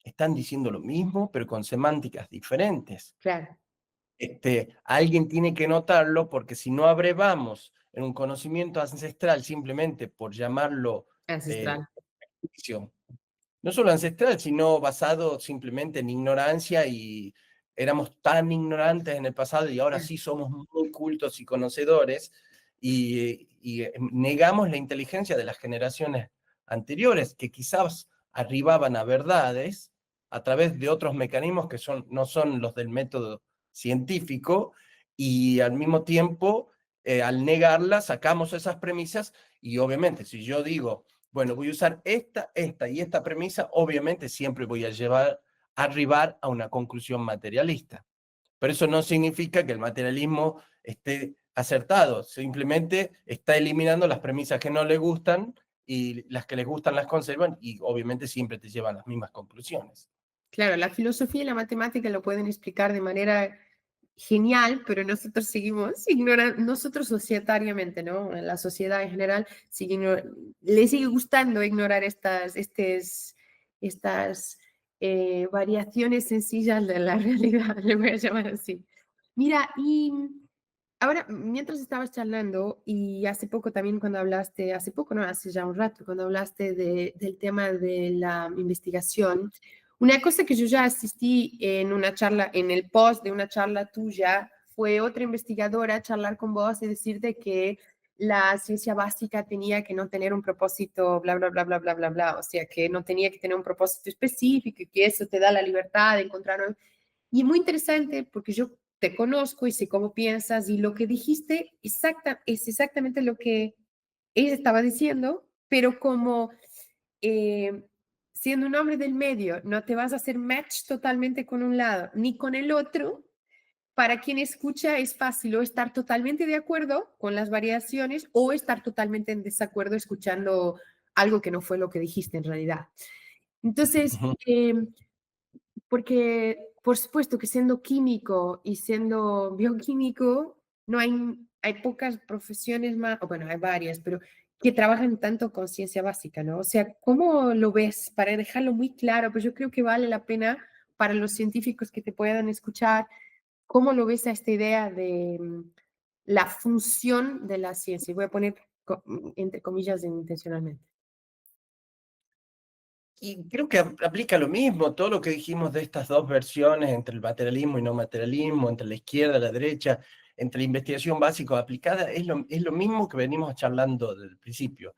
están diciendo lo mismo, pero con semánticas diferentes. claro, Alguien tiene que notarlo porque si no abrevamos en un conocimiento ancestral simplemente por llamarlo ancestral, juicio, no solo ancestral, sino basado simplemente en ignorancia y éramos tan ignorantes en el pasado y ahora sí somos muy cultos y conocedores y negamos la inteligencia de las generaciones anteriores que quizás arribaban a verdades a través de otros mecanismos que no son los del método científico y al mismo tiempo al negarlas sacamos esas premisas y obviamente si yo digo bueno, voy a usar esta y esta premisa, obviamente siempre voy a arribar a una conclusión materialista. Pero eso no significa que el materialismo esté acertado, simplemente está eliminando las premisas que no le gustan y las que les gustan las conservan y obviamente siempre te llevan a las mismas conclusiones. Claro, la filosofía y la matemática lo pueden explicar de manera genial, pero nosotros seguimos ignorando, nosotros societariamente, ¿no? La sociedad en general le sigue gustando ignorar estas variaciones sencillas de la realidad, le voy a llamar así. Mira, y ahora, mientras estabas charlando, y hace poco también cuando hablaste, hace poco, no, hace ya un rato, cuando hablaste del tema de la investigación, una cosa que yo ya asistí en una charla, en el post de una charla tuya, fue otra investigadora charlar con vos y decirte que la ciencia básica tenía que no tener un propósito, bla, bla, bla, bla, bla, bla, bla, o sea, que no tenía que tener un propósito específico y que eso te da la libertad de encontrar. Y es muy interesante porque yo te conozco y sé cómo piensas y lo que dijiste es exactamente lo que ella estaba diciendo, pero como eh, siendo un hombre del medio, no te vas a hacer match totalmente con un lado ni con el otro. Para quien escucha es fácil o estar totalmente de acuerdo con las variaciones o estar totalmente en desacuerdo escuchando algo que no fue lo que dijiste en realidad. Entonces, Ujú. porque por supuesto que siendo químico y siendo bioquímico, no hay pocas profesiones más, o bueno, hay varias, pero que trabajan tanto con ciencia básica, ¿no? O sea, ¿cómo lo ves? Para dejarlo muy claro, pues yo creo que vale la pena para los científicos que te puedan escuchar, ¿cómo lo ves a esta idea de la función de la ciencia? Y voy a poner entre comillas intencionalmente. Y creo que aplica lo mismo, todo lo que dijimos de estas dos versiones, entre el materialismo y no materialismo, entre la izquierda y la derecha, entre la investigación básica o aplicada, es lo mismo que venimos charlando desde el principio.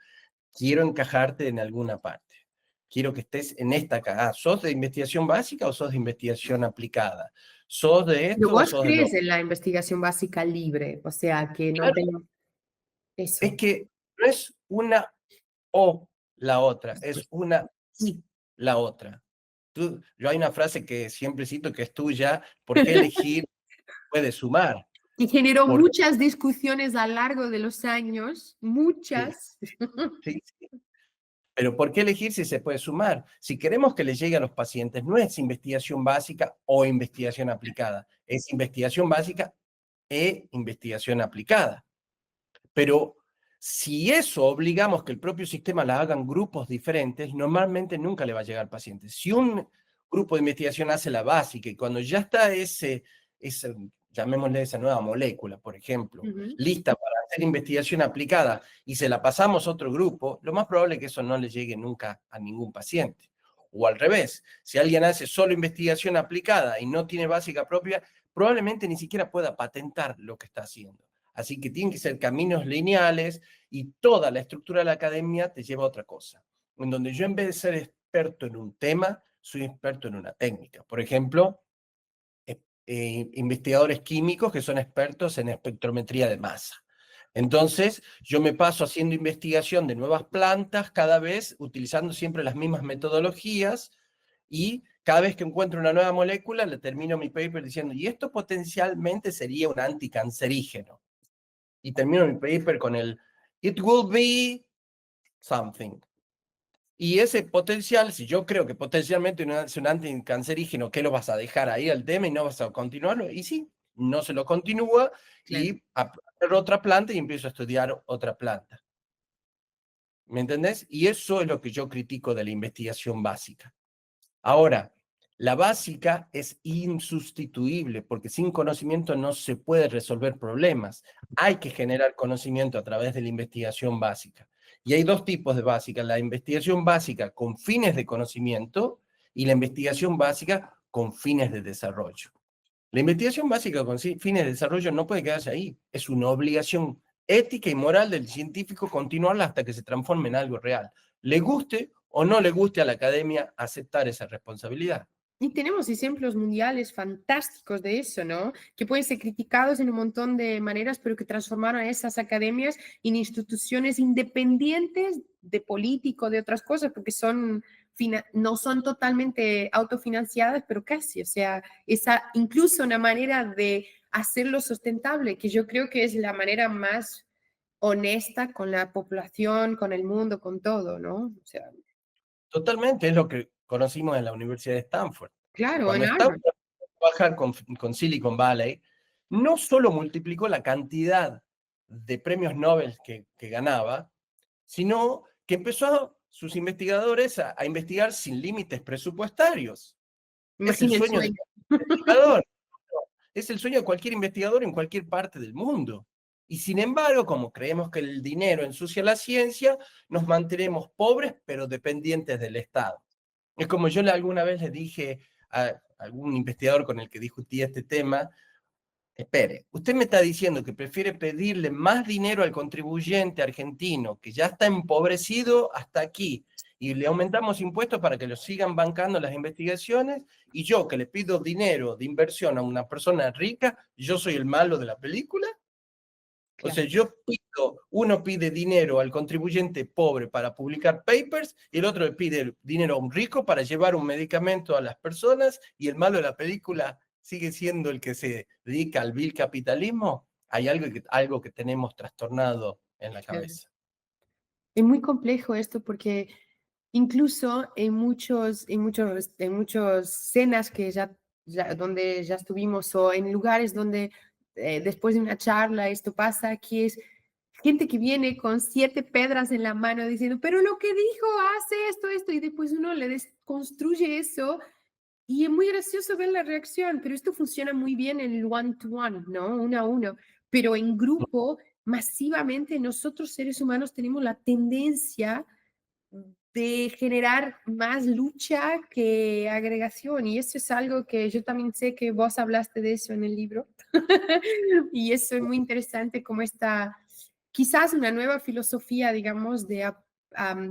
Quiero encajarte en alguna parte. Quiero que estés en esta caja. ¿Sos de investigación básica o sos de investigación aplicada? ¿Sos de Pero esto o vos sos de lo crees otro? en la investigación básica libre, o sea, que no Claro, tengo es eso. que no es una o la otra, es una y la otra. Yo hay una frase que siempre cito que es tuya, ¿por qué elegir puede sumar? Y generó Porque, muchas discusiones a lo largo de los años, sí, muchas. sí, sí. Pero ¿por qué elegir si se puede sumar? Si queremos que le llegue a los pacientes, no es investigación básica o investigación aplicada, es investigación básica e investigación aplicada. Pero si eso obligamos que el propio sistema la hagan grupos diferentes, normalmente nunca le va a llegar al paciente. Si un grupo de investigación hace la básica y cuando ya está llamémosle esa nueva molécula, por ejemplo, Ujú. lista para hacer investigación aplicada y se la pasamos a otro grupo, lo más probable es que eso no le llegue nunca a ningún paciente. O al revés, si alguien hace solo investigación aplicada y no tiene básica propia, probablemente ni siquiera pueda patentar lo que está haciendo. Así que tienen que ser caminos lineales y toda la estructura de la academia te lleva a otra cosa, en donde yo en vez de ser experto en un tema, soy experto en una técnica. Por ejemplo, investigadores químicos que son expertos en espectrometría de masa. Entonces, yo me paso haciendo investigación de nuevas plantas cada vez, utilizando siempre las mismas metodologías, y cada vez que encuentro una nueva molécula, le termino mi paper diciendo, y esto potencialmente sería un anticancerígeno. Y termino mi paper con el it will be something. Y ese potencial, si yo creo que potencialmente es un anticancerígeno, ¿qué lo vas a dejar ahí al tema y no vas a continuarlo? Y sí, no se lo continúa Claro. y agarro otra planta y empiezo a estudiar otra planta. ¿Me entendés? Y eso es lo que yo critico de la investigación básica. Ahora, la básica es insustituible porque sin conocimiento no se puede resolver problemas. Hay que generar conocimiento a través de la investigación básica. Y hay dos tipos de básica, la investigación básica con fines de conocimiento y la investigación básica con fines de desarrollo. La investigación básica con fines de desarrollo no puede quedarse ahí. Es una obligación ética y moral del científico continuarla hasta que se transforme en algo real. Le guste o no le guste a la academia aceptar esa responsabilidad. Y tenemos ejemplos mundiales fantásticos de eso, ¿no? Que pueden ser criticados en un montón de maneras, pero que transformaron a esas academias en instituciones independientes de político, de otras cosas, porque no son totalmente autofinanciadas, pero casi, o sea, esa incluso una manera de hacerlo sustentable, que yo creo que es la manera más honesta con la población, con el mundo, con todo, ¿no? O sea, Totalmente, es lo que conocimos en la Universidad de Stanford. claro, en Cuando Harvard. Stanford trabaja con Silicon Valley, no solo multiplicó la cantidad de premios Nobel que ganaba, sino que empezó sus investigadores a investigar sin límites presupuestarios. Es el Imagina el sueño de sueño. cualquier investigador. Es el sueño de cualquier investigador en cualquier parte del mundo. Y sin embargo, como creemos que el dinero ensucia la ciencia, nos mantenemos pobres pero dependientes del Estado. Es como yo alguna vez le dije a algún investigador con el que discutí este tema: espere, usted me está diciendo que prefiere pedirle más dinero al contribuyente argentino, que ya está empobrecido hasta aquí, y le aumentamos impuestos para que lo sigan bancando las investigaciones, y yo que le pido dinero de inversión a una persona rica, yo soy el malo de la película. O Claro, sea, uno pide dinero al contribuyente pobre para publicar papers y el otro le pide dinero a un rico para llevar un medicamento a las personas, y el malo de la película sigue siendo el que se dedica al vil capitalismo. Hay algo que tenemos trastornado en la claro. cabeza. Es muy complejo esto porque incluso en muchos cenas que donde ya estuvimos o en lugares donde después de una charla esto pasa, que es gente que viene con 7 piedras en la mano diciendo, pero lo que dijo hace esto, esto, y después uno le desconstruye eso y es muy gracioso ver la reacción, pero esto funciona muy bien en el one-to-one, ¿no? Uno a uno. Pero en grupo, masivamente, nosotros seres humanos tenemos la tendencia de generar más lucha que agregación. Y eso es algo que yo también sé que vos hablaste de eso en el libro. Y eso es muy interesante como esta, quizás una nueva filosofía, digamos, de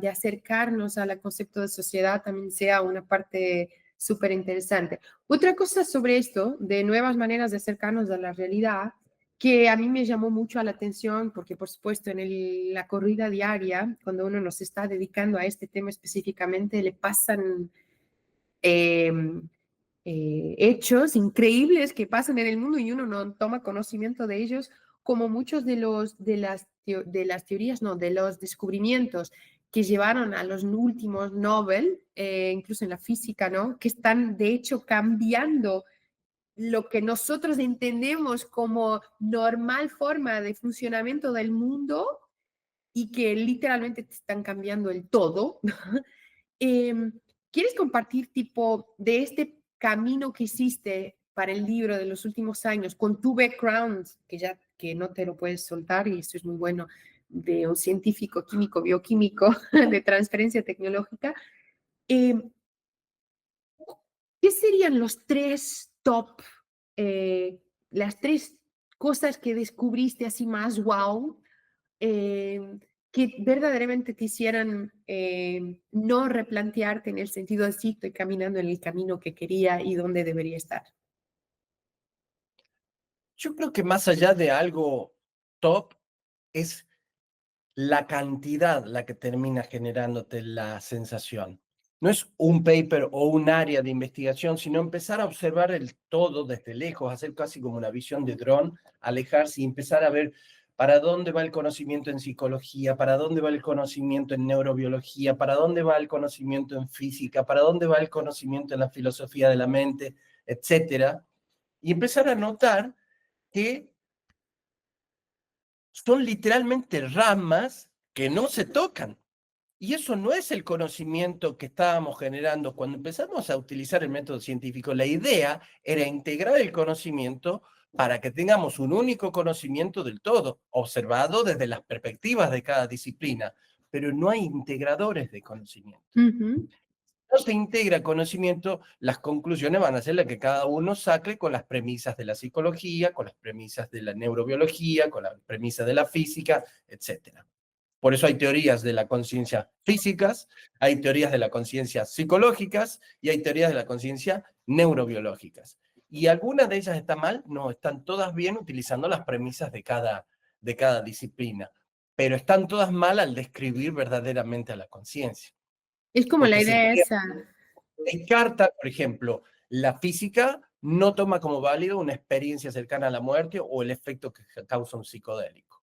acercarnos al concepto de sociedad también sea una parte súper interesante. Otra cosa sobre esto, de nuevas maneras de acercarnos a la realidad, que a mí me llamó mucho la atención, porque por supuesto en la corrida diaria, cuando uno nos está dedicando a este tema específicamente, le pasan eh, hechos increíbles que pasan en el mundo y uno no toma conocimiento de ellos, como muchos de las teorías, no, de los descubrimientos que llevaron a los últimos Nobel, incluso en la física, ¿no? Que están de hecho cambiando lo que nosotros entendemos como normal forma de funcionamiento del mundo y que literalmente te están cambiando el todo. eh, ¿Quieres compartir tipo de este camino que hiciste para el libro de los últimos años con tu background, que ya que no te lo puedes soltar y eso es muy bueno, de un científico químico, bioquímico, de transferencia tecnológica? Eh, ¿Qué serían los tres top, las tres cosas que descubriste así más wow, que verdaderamente te hicieran no replantearte en el sentido de sí, estoy caminando en el camino que quería y dónde debería estar? Yo creo que más allá de algo top, es la cantidad la que termina generándote la sensación. No es un paper o un área de investigación, sino empezar a observar el todo desde lejos, hacer casi como una visión de dron, alejarse y empezar a ver para dónde va el conocimiento en psicología, para dónde va el conocimiento en neurobiología, para dónde va el conocimiento en física, para dónde va el conocimiento en la filosofía de la mente, etcétera. Y empezar a notar que son literalmente ramas que no se tocan. Y eso no es el conocimiento que estábamos generando cuando empezamos a utilizar el método científico. La idea era integrar el conocimiento para que tengamos un único conocimiento del todo, observado desde las perspectivas de cada disciplina, pero no hay integradores de conocimiento. Ujú. No se integra conocimiento, las conclusiones van a ser las que cada uno saque con las premisas de la psicología, con las premisas de la neurobiología, con las premisas de la física, etcétera. Por eso hay teorías de la conciencia físicas, hay teorías de la conciencia psicológicas y hay teorías de la conciencia neurobiológicas. ¿Y alguna de ellas está mal? No, están todas bien utilizando las premisas de cada disciplina, pero están todas mal al describir verdaderamente a la conciencia. Es como la Porque se idea esa. descarta, por ejemplo, la física no toma como válido una experiencia cercana a la muerte o el efecto que causa un psicodélico.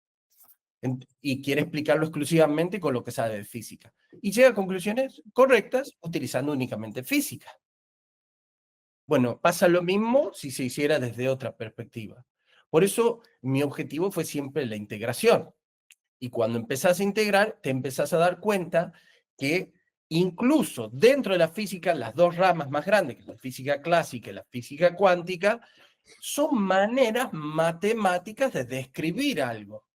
Y quiere explicarlo exclusivamente con lo que sabe de física. Y llega a conclusiones correctas utilizando únicamente física. Bueno, pasa lo mismo si se hiciera desde otra perspectiva. Por eso mi objetivo fue siempre la integración. Y cuando empezás a integrar, te empezás a dar cuenta que incluso dentro de la física, las dos ramas más grandes, que es la física clásica y la física cuántica, son maneras matemáticas de describir algo.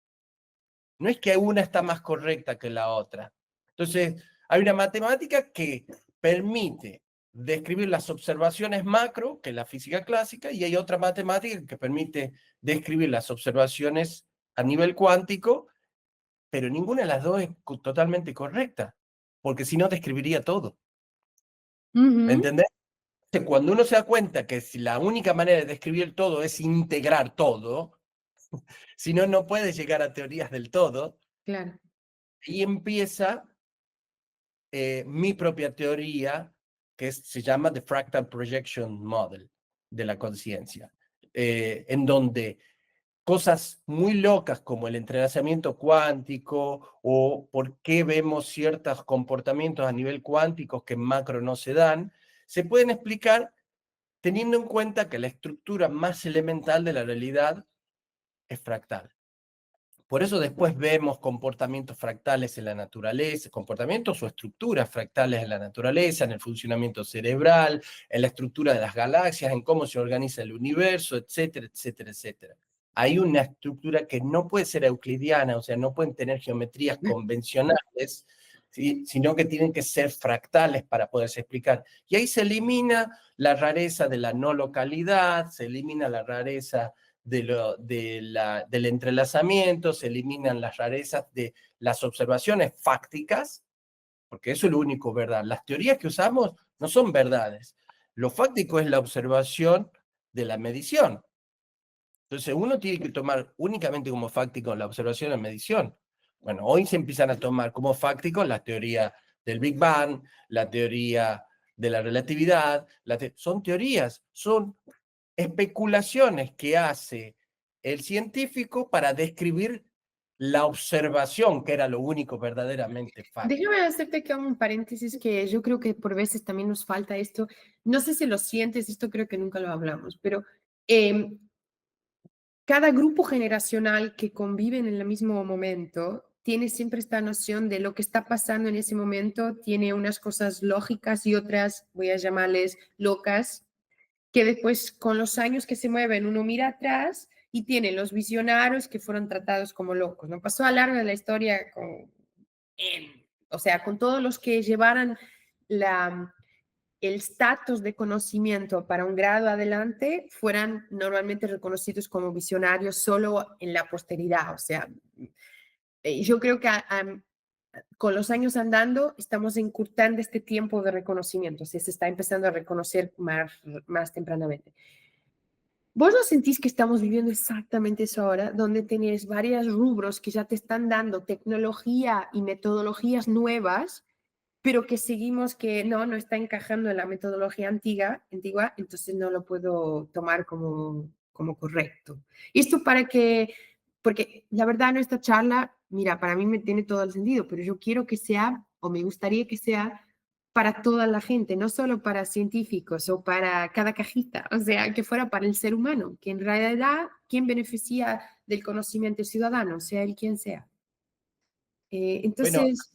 No es que una está más correcta que la otra. Entonces, hay una matemática que permite describir las observaciones macro, que es la física clásica, y hay otra matemática que permite describir las observaciones a nivel cuántico, pero ninguna de las dos es totalmente correcta, porque si no describiría todo. ¿Me Ujú, entendés? Cuando uno se da cuenta que si la única manera de describir todo es integrar todo, si no, no puede llegar a teorías del todo, claro. y empieza mi propia teoría, que se llama The Fractal Projection Model de la conciencia, en donde cosas muy locas como el entrelazamiento cuántico o por qué vemos ciertos comportamientos a nivel cuántico que en macro no se dan, se pueden explicar teniendo en cuenta que la estructura más elemental de la realidad es fractal. Por eso después vemos comportamientos fractales en la naturaleza, comportamientos o estructuras fractales en la naturaleza, en el funcionamiento cerebral, en la estructura de las galaxias, en cómo se organiza el universo, etcétera, etcétera, etcétera. Hay una estructura que no puede ser euclidiana, o sea, no pueden tener geometrías convencionales, ¿sí? Sino que tienen que ser fractales para poderse explicar. Y ahí se elimina la rareza de la no localidad, se elimina la rareza del entrelazamiento, se eliminan las rarezas de las observaciones fácticas, porque eso es lo único verdad. Las teorías que usamos no son verdades. Lo fáctico es la observación de la medición. Entonces uno tiene que tomar únicamente como fáctico la observación de la medición. Bueno, hoy se empiezan a tomar como fáctico la teoría del Big Bang, la teoría de la relatividad, son teorías, son especulaciones que hace el científico para describir la observación, que era lo único verdaderamente fáctico. Déjame hacerte acá un paréntesis que yo creo que por veces también nos falta esto. No sé si lo sientes, esto creo que nunca lo hablamos, pero em, cada grupo generacional que convive en el mismo momento tiene siempre esta noción de lo que está pasando en ese momento, tiene unas cosas lógicas y otras, voy a llamarles locas, que después con los años que se mueven uno mira atrás y tiene los visionarios que fueron tratados como locos. No pasó a lo largo de la historia con, o sea, con todos los que llevaran la, el estatus de conocimiento para un grado adelante fueran normalmente reconocidos como visionarios solo en la posteridad. O sea, yo creo que con los años andando estamos encurtando este tiempo de reconocimiento, o sea, se está empezando a reconocer más tempranamente. ¿Vos no sentís que estamos viviendo exactamente eso ahora, donde tenés varios rubros que ya te están dando tecnología y metodologías nuevas, pero que seguimos que no está encajando en la metodología antigua, entonces no lo puedo tomar como correcto? Esto para que, porque la verdad nuestra charla, mira, para mí me tiene todo el sentido, pero yo quiero que sea, o me gustaría que sea para toda la gente, no solo para científicos o para cada cajita, o sea, que fuera para el ser humano, que en realidad quien beneficia del conocimiento ciudadano, sea el quien sea. Bueno, Entonces,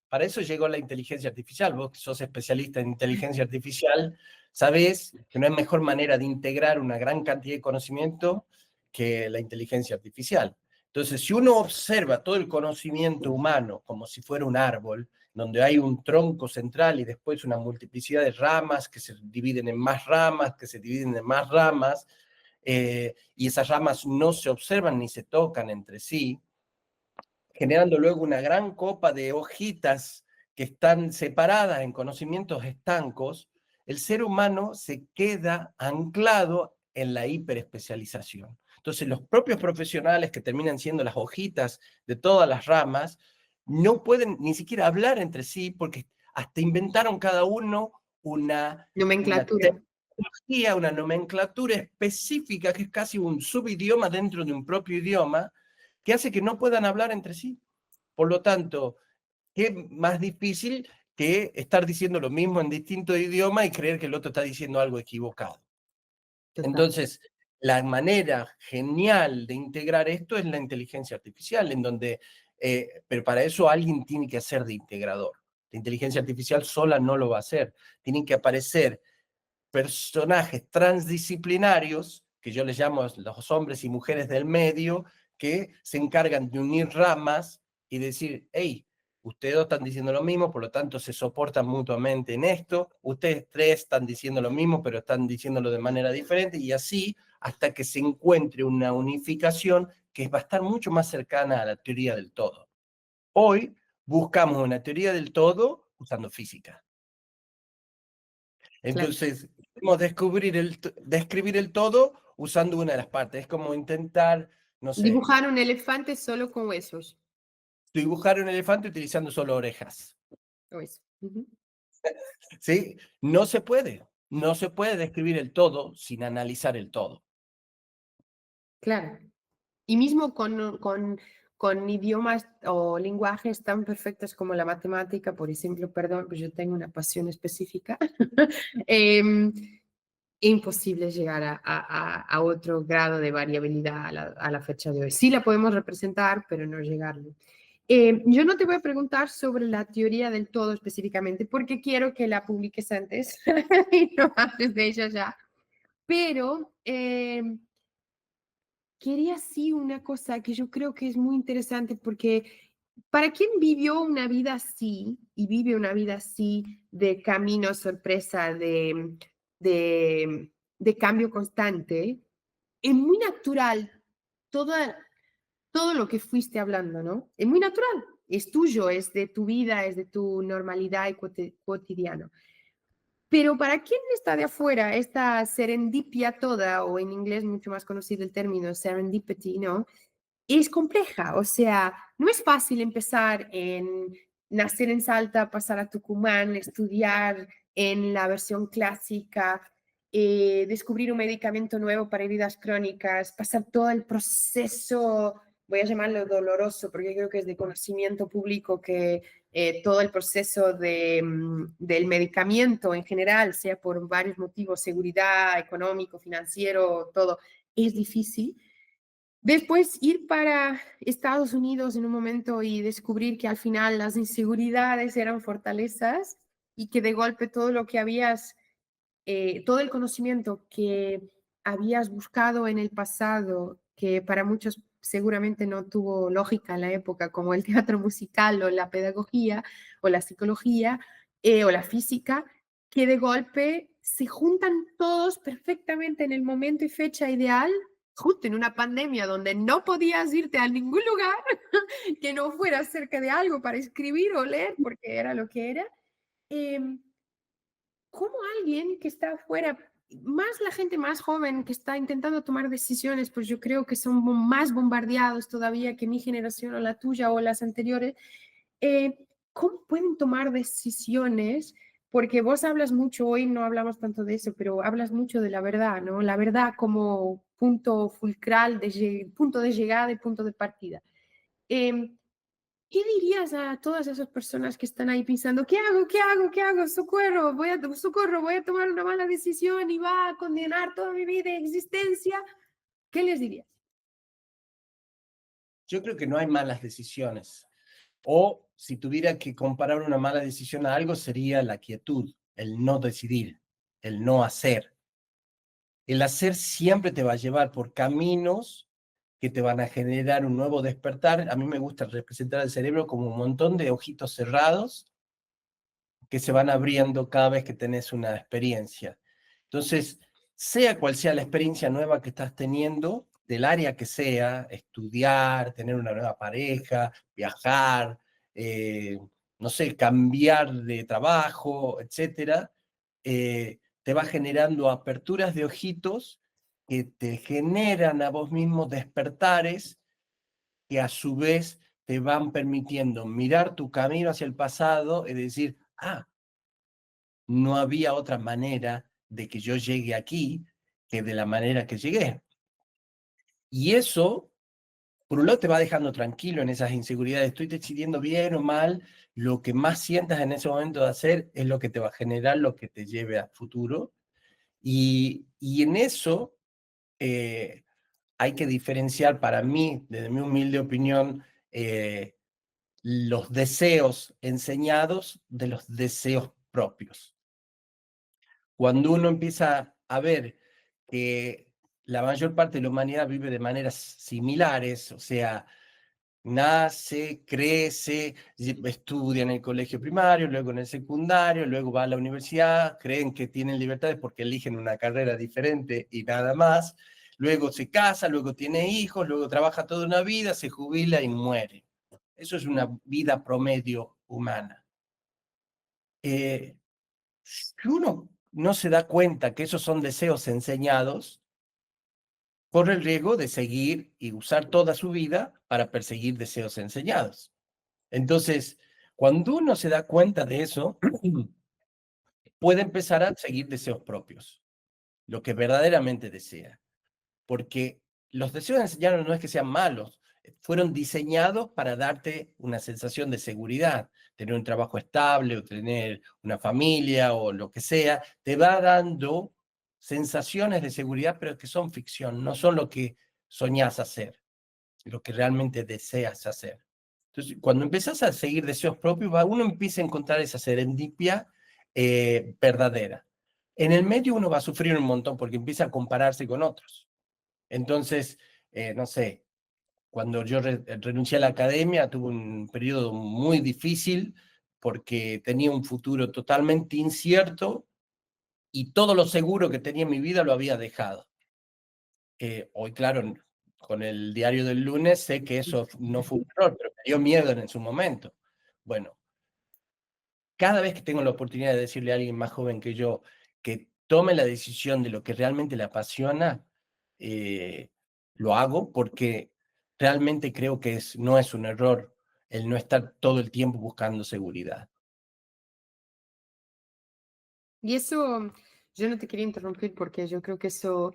para eso llegó la inteligencia artificial. Vos que sos especialista en inteligencia artificial, sabés que no hay mejor manera de integrar una gran cantidad de conocimiento que la inteligencia artificial. Entonces, si uno observa todo el conocimiento humano como si fuera un árbol, donde hay un tronco central y después una multiplicidad de ramas que se dividen en más ramas, que se dividen en más ramas, y esas ramas no se observan ni se tocan entre sí, generando luego una gran copa de hojitas que están separadas en conocimientos estancos, el ser humano se queda anclado en la hiperespecialización. Entonces, los propios profesionales que terminan siendo las hojitas de todas las ramas, no pueden ni siquiera hablar entre sí porque hasta inventaron cada uno una Nomenclatura, terminología, una nomenclatura específica que es casi un subidioma dentro de un propio idioma que hace que no puedan hablar entre sí. Por lo tanto, ¿qué más difícil que estar diciendo lo mismo en distinto idioma y creer que el otro está diciendo algo equivocado? total, Entonces, la manera genial de integrar esto es la inteligencia artificial, en donde, pero para eso alguien tiene que hacer de integrador. La inteligencia artificial sola no lo va a hacer. Tienen que aparecer personajes transdisciplinarios, que yo les llamo los hombres y mujeres del medio, que se encargan de unir ramas y decir, hey, ustedes dos están diciendo lo mismo, por lo tanto se soportan mutuamente en esto, ustedes tres están diciendo lo mismo, pero están diciéndolo de manera diferente, y así hasta que se encuentre una unificación que va a estar mucho más cercana a la teoría del todo. Hoy buscamos una teoría del todo usando física. claro. Entonces, podemos describir el todo usando una de las partes. Es como intentar, no sé, Dibujar un elefante solo con huesos. dibujar un elefante utilizando solo orejas. O eso. Ujú. ¿Sí? No se puede. No se puede describir el todo sin analizar el todo. Claro. Y mismo con idiomas o lenguajes tan perfectos como la matemática, por ejemplo, perdón, pues yo tengo una pasión específica, em, imposible llegar a otro grado de variabilidad a la fecha de hoy. Sí la podemos representar, pero no llegarlo. Yo no te voy a preguntar sobre la teoría del todo específicamente, porque quiero que la publiques antes y no hables de ella ya. Pero quería sí una cosa que yo creo que es muy interesante porque para quien vivió una vida así y vive una vida así de camino, sorpresa, de, de cambio constante, es muy natural toda, todo lo que fuiste hablando, ¿no? Es muy natural, es tuyo, es de tu vida, es de tu normalidad y cotidiano. Pero para quien está de afuera, esta serendipia toda, o en inglés mucho más conocido el término serendipity, ¿no? Es compleja, o sea, no es fácil empezar en nacer en Salta, pasar a Tucumán, estudiar en la versión clásica, descubrir un medicamento nuevo para heridas crónicas, pasar todo el proceso, voy a llamarlo doloroso, porque creo que es de conocimiento público que todo el proceso del medicamento en general, sea por varios motivos, seguridad, económico, financiero, todo, es difícil. Después ir para Estados Unidos en un momento y descubrir que al final las inseguridades eran fortalezas y que de golpe todo lo que habías, todo el conocimiento que habías buscado en el pasado, que para muchos seguramente no tuvo lógica en la época, como el teatro musical o la pedagogía o la psicología o la física, que de golpe se juntan todos perfectamente en el momento y fecha ideal justo en una pandemia donde no podías irte a ningún lugar que no fuera cerca de algo para escribir o leer, porque era lo que era, eh, ¿cómo alguien que está afuera, más la gente más joven que está intentando tomar decisiones, pues yo creo que son más bombardeados todavía que mi generación o la tuya o las anteriores, ¿cómo pueden tomar decisiones? Porque vos hablas mucho, hoy no hablamos tanto de eso, pero hablas mucho de la verdad, ¿no? La verdad como punto fulcral, punto de llegada y punto de partida. Eh, ¿Qué dirías a todas esas personas que están ahí pensando, ¿qué hago? ¿Qué hago? ¿Qué hago? Socorro, voy a tomar una mala decisión y va a condenar toda mi vida y existencia? ¿Qué les dirías? Yo creo que no hay malas decisiones. O si tuviera que comparar una mala decisión a algo, sería la quietud, el no decidir, el no hacer. El hacer siempre te va a llevar por caminos que te van a generar un nuevo despertar. A mí me gusta representar el cerebro como un montón de ojitos cerrados que se van abriendo cada vez que tenés una experiencia. Entonces, sea cual sea la experiencia nueva que estás teniendo, del área que sea, estudiar, tener una nueva pareja, viajar, no sé, cambiar de trabajo, etcétera, te va generando aperturas de ojitos que te generan a vos mismo despertares que a su vez te van permitiendo mirar tu camino hacia el pasado y decir, ah, no había otra manera de que yo llegue aquí que de la manera que llegué. Y eso, por un lado, te va dejando tranquilo en esas inseguridades. Estoy decidiendo bien o mal, lo que más sientas en ese momento de hacer es lo que te va a generar, lo que te lleve al futuro. Y en eso hay que diferenciar para mí, desde mi humilde opinión, los deseos enseñados de los deseos propios. Cuando uno empieza a ver que la mayor parte de la humanidad vive de maneras similares, o sea, nace, crece, estudia en el colegio primario, luego en el secundario, luego va a la universidad, creen que tienen libertades porque eligen una carrera diferente y nada más, luego se casa, luego tiene hijos, luego trabaja toda una vida, se jubila y muere. Eso es una vida promedio humana. Si uno no se da cuenta que esos son deseos enseñados, corre el riesgo de seguir y usar toda su vida para perseguir deseos enseñados. Entonces, cuando uno se da cuenta de eso, puede empezar a seguir deseos propios, lo que verdaderamente desea. Porque los deseos enseñados no es que sean malos, fueron diseñados para darte una sensación de seguridad, tener un trabajo estable o tener una familia o lo que sea, te va dando sensaciones de seguridad, pero que son ficción, no son lo que soñás hacer, lo que realmente deseas hacer. Entonces, cuando empiezas a seguir deseos propios, uno empieza a encontrar esa serendipia verdadera. En el medio uno va a sufrir un montón porque empieza a compararse con otros. Entonces, no sé, cuando yo renuncié a la academia, tuve un periodo muy difícil porque tenía un futuro totalmente incierto y todo lo seguro que tenía en mi vida lo había dejado. Hoy, claro, con el diario del lunes sé que eso no fue un error, pero me dio miedo en su momento. Bueno, cada vez que tengo la oportunidad de decirle a alguien más joven que yo que tome la decisión de lo que realmente le apasiona, eh, lo hago porque realmente creo que no es un error el no estar todo el tiempo buscando seguridad. Y eso, yo no te quería interrumpir porque yo creo que eso,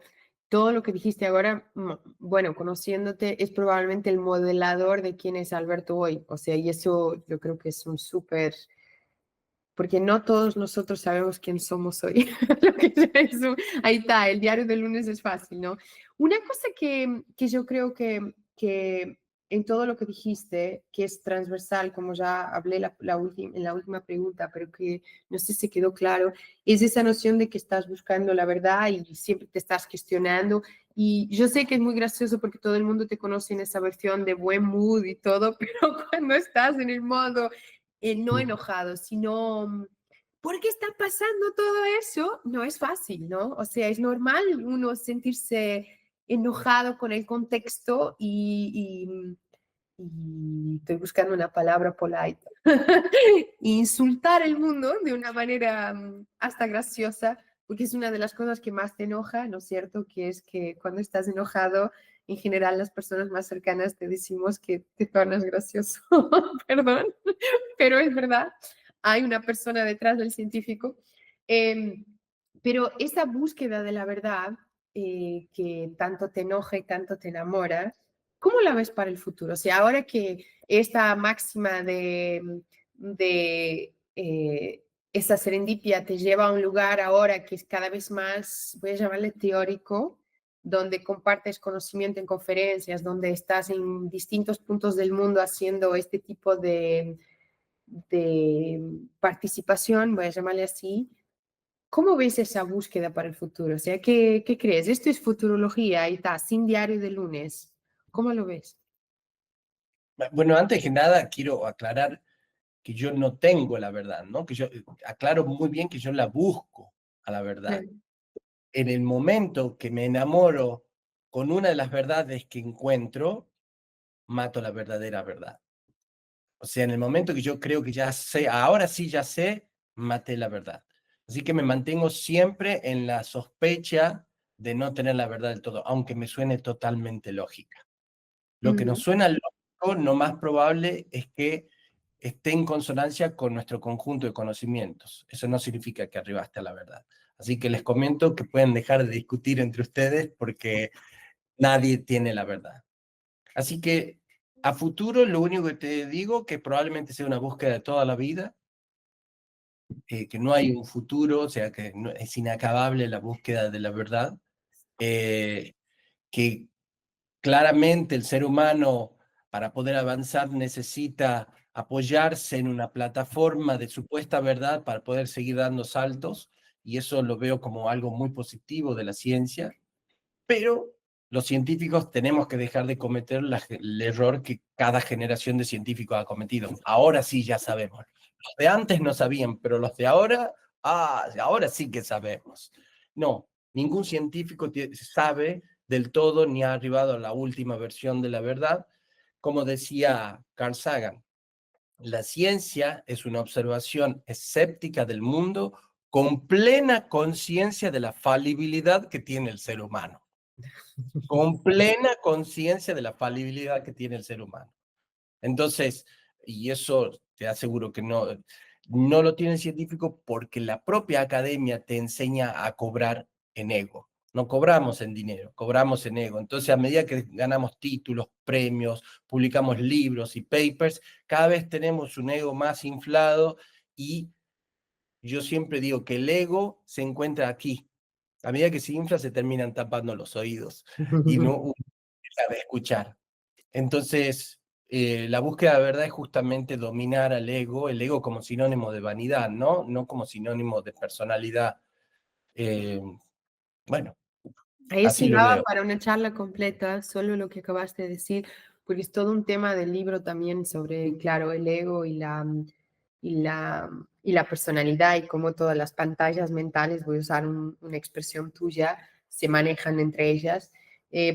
todo lo que dijiste ahora, bueno, conociéndote, es probablemente el modelador de quién es Alberto hoy. O sea, y eso yo creo que es un súper, porque no todos nosotros sabemos quién somos hoy. Lo que sea ahí está, el diario del lunes es fácil, ¿no? Una cosa que yo creo que en todo lo que dijiste, que es transversal, como ya hablé en la última pregunta, pero que no sé si quedó claro, es esa noción de que estás buscando la verdad y siempre te estás gestionando. Y yo sé que es muy gracioso porque todo el mundo te conoce en esa versión de buen mood y todo, pero cuando estás en el modo no enojado, sino ¿por qué está pasando todo eso? No es fácil, ¿no? O sea, es normal uno sentirse enojado con el contexto y estoy buscando una palabra polite, insultar el mundo de una manera hasta graciosa, porque es una de las cosas que más te enoja, ¿no es cierto? Que es que cuando estás enojado, en general las personas más cercanas te decimos que te tornas gracioso, perdón, pero es verdad, hay una persona detrás del científico. Eh, pero esa búsqueda de la verdad que tanto te enoja y tanto te enamora, ¿cómo la ves para el futuro? O sea, ahora que esta máxima de esa serendipia te lleva a un lugar ahora que es cada vez más, voy a llamarle teórico, donde compartes conocimiento en conferencias, donde estás en distintos puntos del mundo haciendo este tipo de participación, voy a llamarle así. ¿Cómo ves esa búsqueda para el futuro? O sea, ¿qué crees? Esto es futurología, ahí está, sin diario de lunes. ¿Cómo lo ves? Bueno, antes que nada, quiero aclarar que yo no tengo la verdad, ¿no? Que yo aclaro muy bien que yo la busco a la verdad. Mm, En el momento que me enamoro con una de las verdades que encuentro, mato la verdadera verdad. O sea, en el momento que yo creo que ya sé, ahora sí ya sé, maté la verdad. Así que me mantengo siempre en la sospecha de no tener la verdad del todo, aunque me suene totalmente lógica. Lo que nos Ujú. suena lógico, lo más probable es que esté en consonancia con nuestro conjunto de conocimientos. Eso no significa que arribaste a la verdad. Así que les comento que pueden dejar de discutir entre ustedes porque nadie tiene la verdad. Así que a futuro lo único que te digo que probablemente sea una búsqueda de toda la vida, que no hay un futuro, o sea que es inacabable la búsqueda de la verdad, eh, que claramente el ser humano para poder avanzar necesita apoyarse en una plataforma de supuesta verdad para poder seguir dando saltos, y eso lo veo como algo muy positivo de la ciencia. Pero los científicos tenemos que dejar de cometer el error que cada generación de científicos ha cometido. Ahora sí ya sabemos. Los de antes no sabían, pero los de ahora, ahora sí que sabemos. No, ningún científico sabe del todo ni ha arribado a la última versión de la verdad. Como decía Carl Sagan, la ciencia es una observación escéptica del mundo con plena conciencia de la falibilidad que tiene el ser humano, con plena conciencia de la falibilidad que tiene el ser humano. Entonces, y eso te aseguro que no lo tiene el científico porque la propia academia te enseña a cobrar en ego. No cobramos en dinero, cobramos en ego. Entonces, a medida que ganamos títulos, premios, publicamos libros y papers, cada vez tenemos un ego más inflado, y yo siempre digo que el ego se encuentra aquí. A medida que se infla, se terminan tapando los oídos y no uno deja de escuchar. Entonces, la búsqueda de verdad es justamente dominar al ego, el ego como sinónimo de vanidad, ¿no? No como sinónimo de personalidad. Eh, bueno, Ahí así sí lo daba veo. para una charla completa, solo lo que acabaste de decir, porque es todo un tema del libro también sobre, claro, el ego y la personalidad y cómo todas las pantallas mentales, voy a usar una expresión tuya, se manejan entre ellas.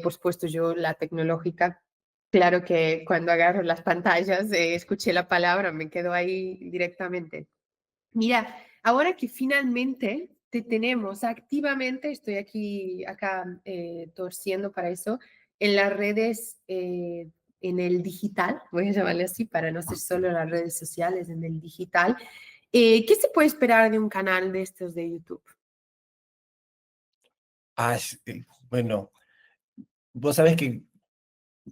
Por supuesto, yo la tecnológica, claro que cuando agarro las pantallas, escuché la palabra, me quedo ahí directamente. Mira, ahora que finalmente te tenemos activamente, estoy acá torciendo para eso, en las redes, en el digital, voy a llamarle así para no ser solo las redes sociales, en el digital. ¿Qué se puede esperar de un canal de estos de YouTube? Bueno, vos sabés que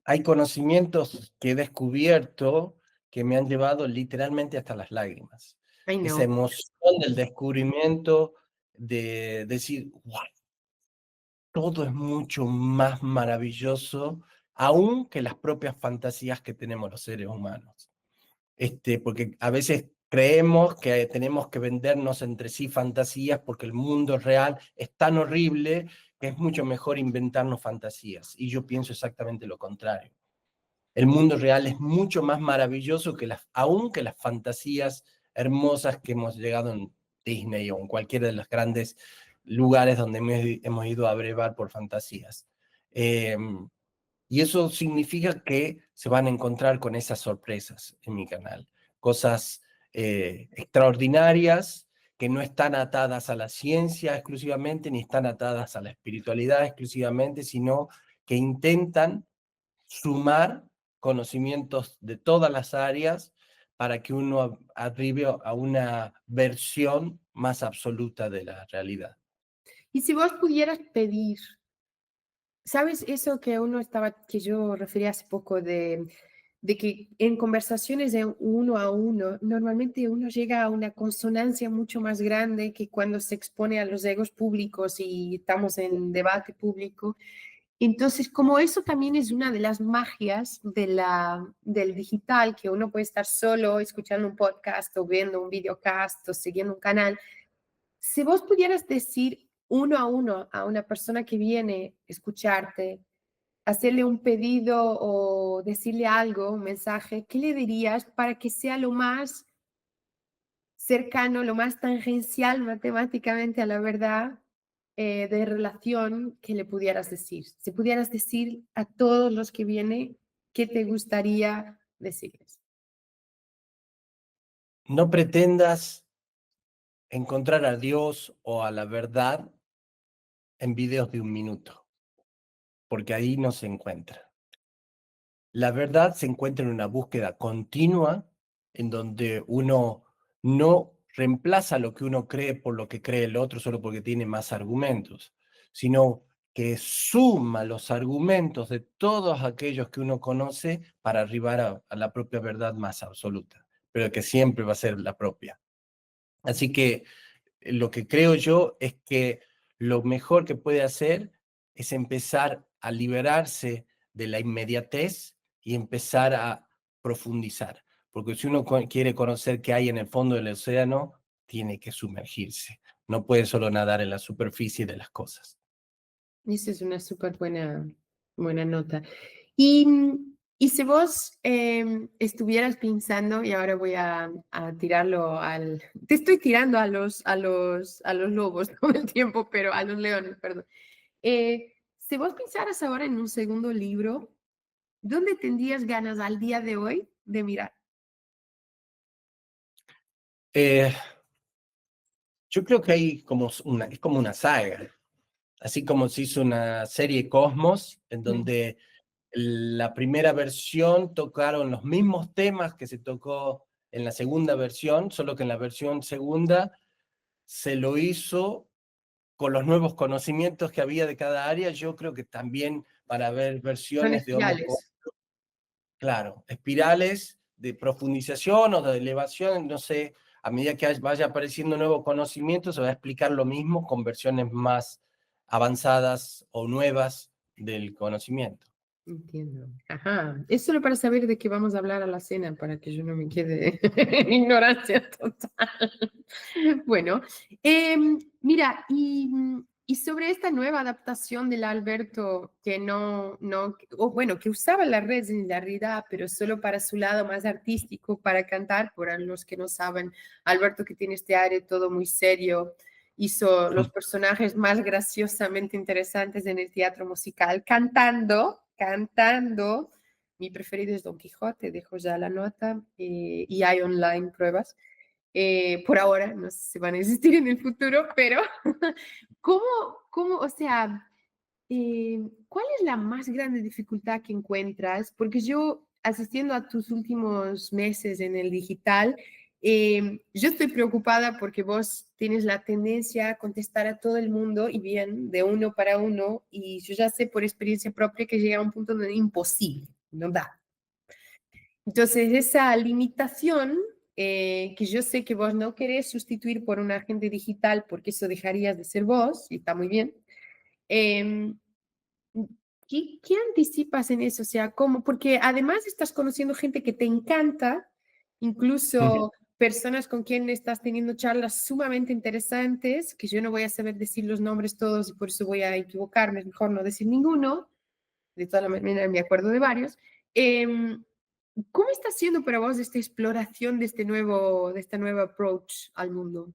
hay conocimientos que he descubierto que me han llevado literalmente hasta las lágrimas. Ay, Esa no. emoción del descubrimiento, de decir, wow, todo es mucho más maravilloso, aún que las propias fantasías que tenemos los seres humanos. Porque a veces creemos que tenemos que vendernos entre sí fantasías porque el mundo real es tan horrible que es mucho mejor inventarnos fantasías. Y yo pienso exactamente lo contrario. El mundo real es mucho más maravilloso que aún que las fantasías hermosas que hemos llegado en Disney o en cualquiera de los grandes lugares donde hemos ido a brevar por fantasías. Eh, y eso significa que se van a encontrar con esas sorpresas en mi canal. Cosas extraordinarias que no están atadas a la ciencia exclusivamente, ni están atadas a la espiritualidad exclusivamente, sino que intentan sumar conocimientos de todas las áreas para que uno arribe a una versión más absoluta de la realidad. Y si vos pudieras pedir, ¿sabes eso que yo refería hace poco de que en conversaciones de uno a uno, normalmente uno llega a una consonancia mucho más grande que cuando se expone a los egos públicos y estamos en debate público? Entonces, como eso también es una de las magias del digital, que uno puede estar solo escuchando un podcast o viendo un videocast o siguiendo un canal, si vos pudieras decir uno a uno a una persona que viene a escucharte, hacerle un pedido o decirle algo, un mensaje, ¿qué le dirías para que sea lo más cercano, lo más tangencial matemáticamente a la verdad de relación que le pudieras decir? Si pudieras decir a todos los que vienen, ¿qué te gustaría decirles? No pretendas encontrar a Dios o a la verdad en videos de un minuto, porque ahí no se encuentra. La verdad se encuentra en una búsqueda continua en donde uno no reemplaza lo que uno cree por lo que cree el otro solo porque tiene más argumentos, sino que suma los argumentos de todos aquellos que uno conoce para arribar a la propia verdad más absoluta, pero que siempre va a ser la propia. Así que lo que creo yo es que lo mejor que puede hacer es empezar a liberarse de la inmediatez y empezar a profundizar. Porque si uno quiere conocer qué hay en el fondo del océano, tiene que sumergirse. No puede solo nadar en la superficie de las cosas. Esa es una súper buena nota. Y, y si vos estuvieras pensando, y ahora voy a tirarlo al, te estoy tirando a los lobos todo el tiempo, pero a los leones, perdón. Si vos pensaras ahora en un segundo libro, ¿dónde tendrías ganas al día de hoy de mirar? Eh, yo creo que hay es como una saga, así como se hizo una serie Cosmos, en Mm. donde la primera versión tocaron los mismos temas que se tocó en la segunda versión, solo que en la versión segunda se lo hizo con los nuevos conocimientos que había de cada área. Yo creo que también para ver Son versiones de Homo, espirales. claro, espirales de profundización o de elevación, no sé, a medida que vaya apareciendo nuevo conocimiento, se va a explicar lo mismo con versiones más avanzadas o nuevas del conocimiento. Entiendo. Ajá. Es solo para saber de qué vamos a hablar a la cena, para que yo no me quede en ignorancia total. Bueno, mira, y sobre esta nueva adaptación del Alberto, que o bueno, que usaba las redes en realidad, pero solo para su lado más artístico, para cantar, por los que no saben, Alberto que tiene este aire todo muy serio, hizo los personajes más graciosamente interesantes en el teatro musical, cantando. Mi preferido es Don Quijote, dejo ya la nota, y hay online pruebas. Por ahora, no sé si van a existir en el futuro, pero ¿cómo, o sea, cuál es la más grande dificultad que encuentras? Porque yo, asistiendo a tus últimos meses en el digital, yo estoy preocupada porque vos tienes la tendencia a contestar a todo el mundo y bien, de uno para uno, y yo ya sé por experiencia propia que llega a un punto donde es imposible, no da. Entonces, esa limitación que yo sé que vos no querés sustituir por un agente digital porque eso dejarías de ser vos, y está muy bien. eh, ¿Qué anticipas en eso? O sea, ¿cómo? Porque además estás conociendo gente que te encanta, incluso personas con quien estás teniendo charlas sumamente interesantes, que yo no voy a saber decir los nombres todos y por eso voy a equivocarme, es mejor no decir ninguno, de todas maneras me acuerdo de varios. Em, ¿Cómo está siendo para vos esta exploración de esta nueva approach al mundo?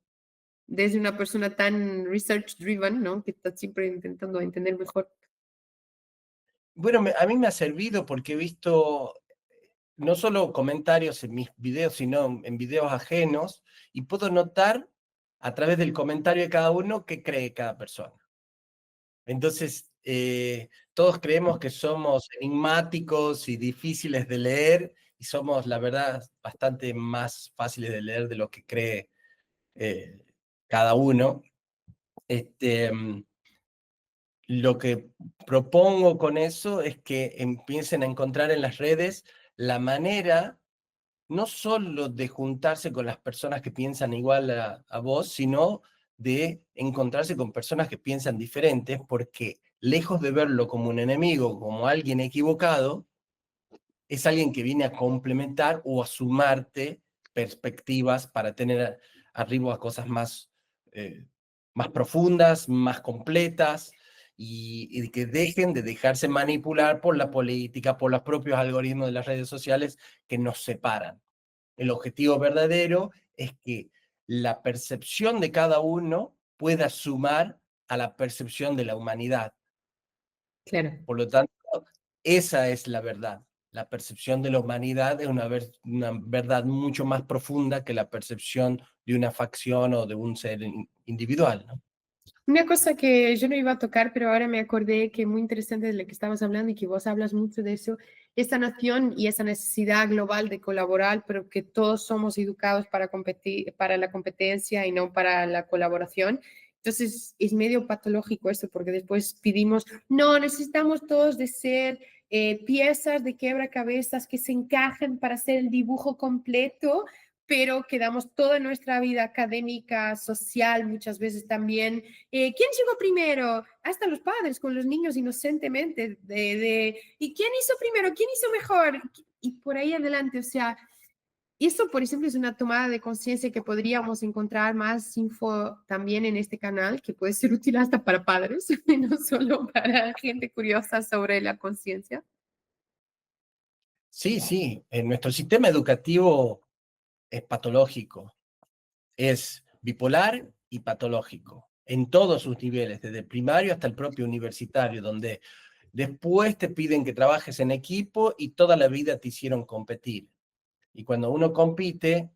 Desde una persona tan research driven, ¿no? Que está siempre intentando entender mejor. Bueno, a mí me ha servido porque he visto no solo comentarios en mis videos, sino en videos ajenos, y puedo notar a través del comentario de cada uno qué cree cada persona. Entonces, todos creemos que somos enigmáticos y difíciles de leer, y somos, la verdad, bastante más fáciles de leer de lo que cree eh, cada uno. Este, lo que propongo con eso es que empiecen a encontrar en las redes la manera no solo de juntarse con las personas que piensan igual a vos, sino de encontrarse con personas que piensan diferentes, porque lejos de verlo como un enemigo, como alguien equivocado, es alguien que viene a complementar o a sumarte perspectivas para tener arriba a cosas eh, más profundas, más completas, y que dejen de dejarse manipular por la política, por los propios algoritmos de las redes sociales que nos separan. El objetivo verdadero es que la percepción de cada uno pueda sumar a la percepción de la humanidad. Claro. Por lo tanto, esa es la verdad. La percepción de la humanidad es una verdad mucho más profunda que la percepción de una facción o de un ser individual, ¿no? Una cosa que yo no iba a tocar, pero ahora me acordé que es muy interesante de lo que estabas hablando y que vos hablas mucho de eso, esta noción y esa necesidad global de colaborar, pero que todos somos educados para competir, para la competencia y no para la colaboración. Entonces es medio patológico esto, porque después pedimos, no, necesitamos todos de ser piezas de quebracabezas que se encajen para hacer el dibujo completo, pero quedamos toda nuestra vida académica, social, muchas veces también ¿quién llegó primero? Hasta los padres con los niños inocentemente, ¿y quién hizo primero? ¿Quién hizo mejor? Y por ahí adelante, o sea, eso, por ejemplo, es una tomada de conciencia que podríamos encontrar más info también en este canal, que puede ser útil hasta para padres, no solo para gente curiosa sobre la conciencia. Sí, sí, en nuestro sistema educativo es patológico, es bipolar y patológico, en todos sus niveles, desde el primario hasta el propio universitario, donde después te piden que trabajes en equipo y toda la vida te hicieron competir. Y cuando uno compite,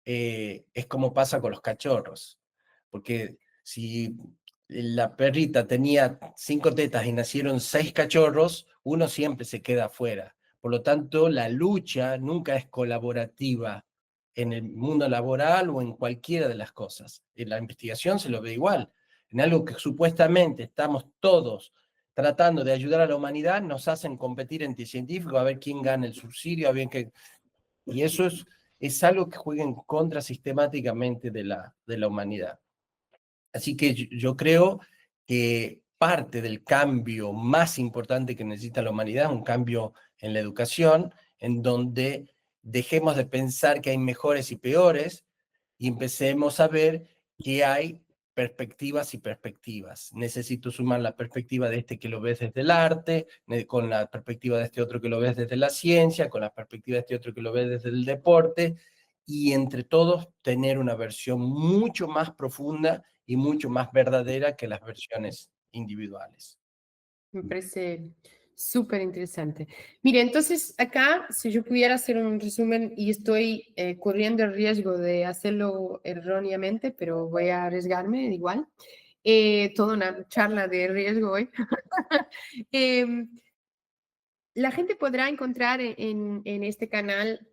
es como pasa con los cachorros, porque si la perrita tenía 5 tetas y nacieron 6 cachorros, uno siempre se queda afuera. Por lo tanto, la lucha nunca es colaborativa en el mundo laboral o en cualquiera de las cosas. En la investigación se lo ve igual. En algo que supuestamente estamos todos tratando de ayudar a la humanidad, nos hacen competir entre científicos a ver quién gana el subsidio, a ver qué. Y eso es algo que juega en contra sistemáticamente de la humanidad. Así que yo creo que parte del cambio más importante que necesita la humanidad es un cambio en la educación, en donde dejemos de pensar que hay mejores y peores y empecemos a ver que hay perspectivas y perspectivas. Necesito sumar la perspectiva de este que lo ves desde el arte, con la perspectiva de este otro que lo ves desde la ciencia, con la perspectiva de este otro que lo ves desde el deporte, y entre todos tener una versión mucho más profunda y mucho más verdadera que las versiones individuales. Me parece súper interesante. Mire, entonces acá, si yo pudiera hacer un resumen y estoy corriendo el riesgo de hacerlo erróneamente, pero voy a arriesgarme igual. Toda una charla de riesgo hoy. Em, la gente podrá encontrar en este canal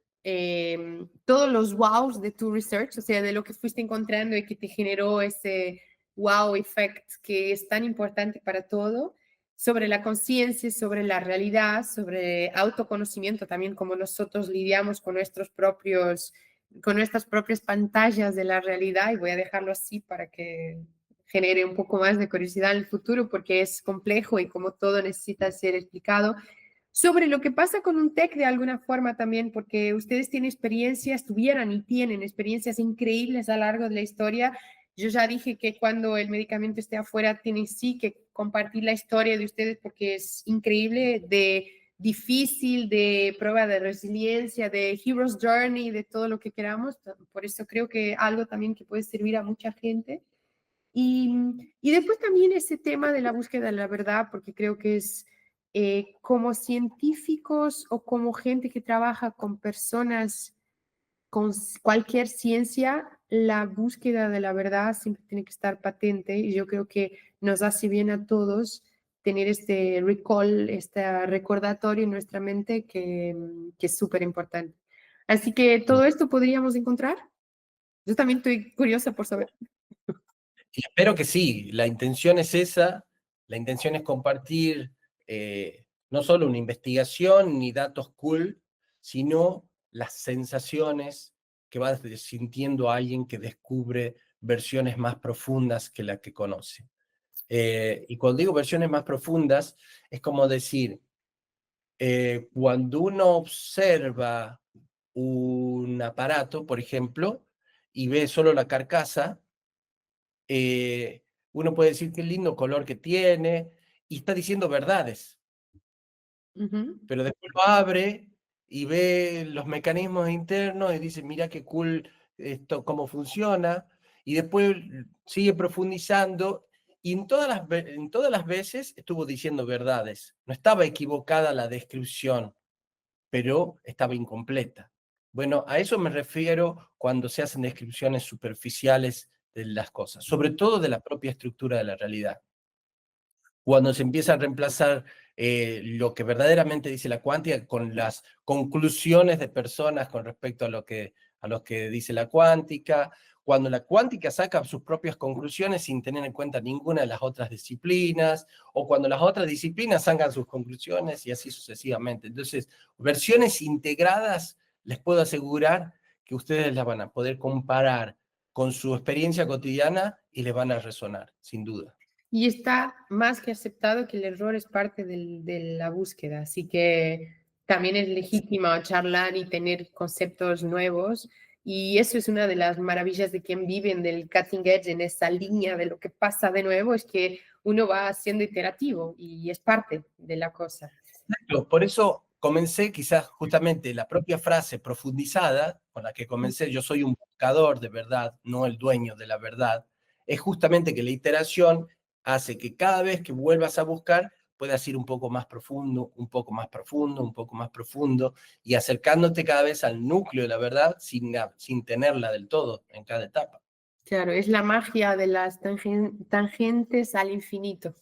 todos los wows de tu research, o sea, de lo que fuiste encontrando y que te generó ese wow effect que es tan importante para todo, sobre la conciencia, sobre la realidad, sobre autoconocimiento, también como nosotros lidiamos con nuestras propias pantallas de la realidad, y voy a dejarlo así para que genere un poco más de curiosidad en el futuro, porque es complejo y como todo necesita ser explicado sobre lo que pasa con un TEC de alguna forma también, porque ustedes tienen experiencias, tuvieran y tienen experiencias increíbles a lo largo de la historia. Yo ya dije que cuando el medicamento esté afuera, tienen sí que compartir la historia de ustedes porque es increíble, de difícil, de prueba de resiliencia, de Hero's Journey, de todo lo que queramos. Por eso creo que algo también que puede servir a mucha gente. Y, y después también ese tema de la búsqueda de la verdad, porque creo que es como científicos o como gente que trabaja con personas con cualquier ciencia, la búsqueda de la verdad siempre tiene que estar patente y yo creo que nos hace bien a todos tener este recall, este recordatorio en nuestra mente que es súper importante. Así que todo esto podríamos encontrar. Yo también estoy curiosa por saber. Y espero que sí, la intención es esa, la intención es compartir no solo una investigación ni datos cool, sino las sensaciones que va sintiendo alguien que descubre versiones más profundas que la que conoce. Y cuando digo versiones más profundas, es como decir, cuando uno observa un aparato, por ejemplo, y ve solo la carcasa, uno puede decir qué lindo color que tiene, y está diciendo verdades, Ujú. pero después lo abre y ve los mecanismos internos y dice, mira qué cool esto, cómo funciona, y después sigue profundizando y en todas las veces estuvo diciendo verdades. No estaba equivocada la descripción, pero estaba incompleta. Bueno, a eso me refiero cuando se hacen descripciones superficiales de las cosas, sobre todo de la propia estructura de la realidad. Cuando se empieza a reemplazar lo que verdaderamente dice la cuántica con las conclusiones de personas con respecto a lo que dice la cuántica, cuando la cuántica saca sus propias conclusiones sin tener en cuenta ninguna de las otras disciplinas, o cuando las otras disciplinas sacan sus conclusiones y así sucesivamente. Entonces, versiones integradas, les puedo asegurar que ustedes las van a poder comparar con su experiencia cotidiana y les van a resonar, sin duda. Y está más que aceptado que el error es parte de la búsqueda, así que también es legítimo charlar y tener conceptos nuevos. Y eso es una de las maravillas de quien viven del cutting edge en esa línea de lo que pasa de nuevo, es que uno va siendo iterativo y es parte de la cosa. Por eso comencé quizás justamente la propia frase profundizada con la que comencé, yo soy un buscador de verdad, no el dueño de la verdad, es justamente que la iteración hace que cada vez que vuelvas a buscar puedas ir un poco más profundo, un poco más profundo, un poco más profundo y acercándote cada vez al núcleo de la verdad sin tenerla del todo en cada etapa. Claro, es la magia de las tangentes al infinito.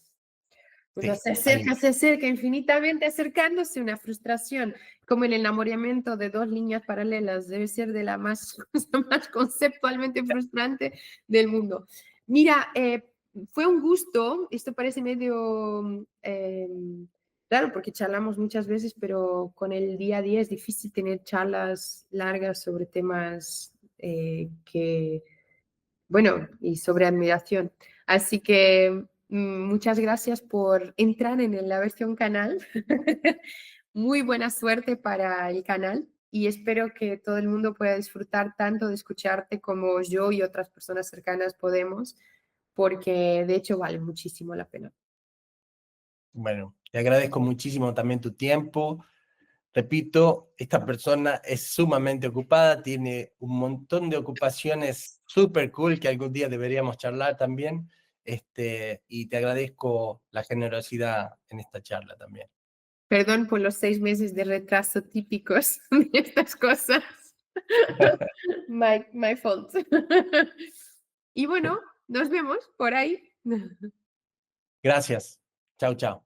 Uno Sí, ahí. se acerca infinitamente acercándose, una frustración, como el enamoramiento de dos líneas paralelas, debe ser de la más, cosa más conceptualmente frustrante del mundo. Mira, fue un gusto, esto parece medio raro porque charlamos muchas veces, pero con el día a día es difícil tener charlas largas sobre temas que bueno, y sobre admiración. Así que muchas gracias por entrar en la versión canal. Muy buena suerte para el canal y espero que todo el mundo pueda disfrutar tanto de escucharte como yo y otras personas cercanas podemos, porque de hecho vale muchísimo la pena. Bueno, te agradezco muchísimo también tu tiempo. Repito, esta persona es sumamente ocupada, tiene un montón de ocupaciones súper cool que algún día deberíamos charlar también. Y te agradezco la generosidad en esta charla también. Perdón por los 6 meses de retraso típicos de estas cosas. My fault. Y bueno, nos vemos por ahí. Gracias. Chao, chao.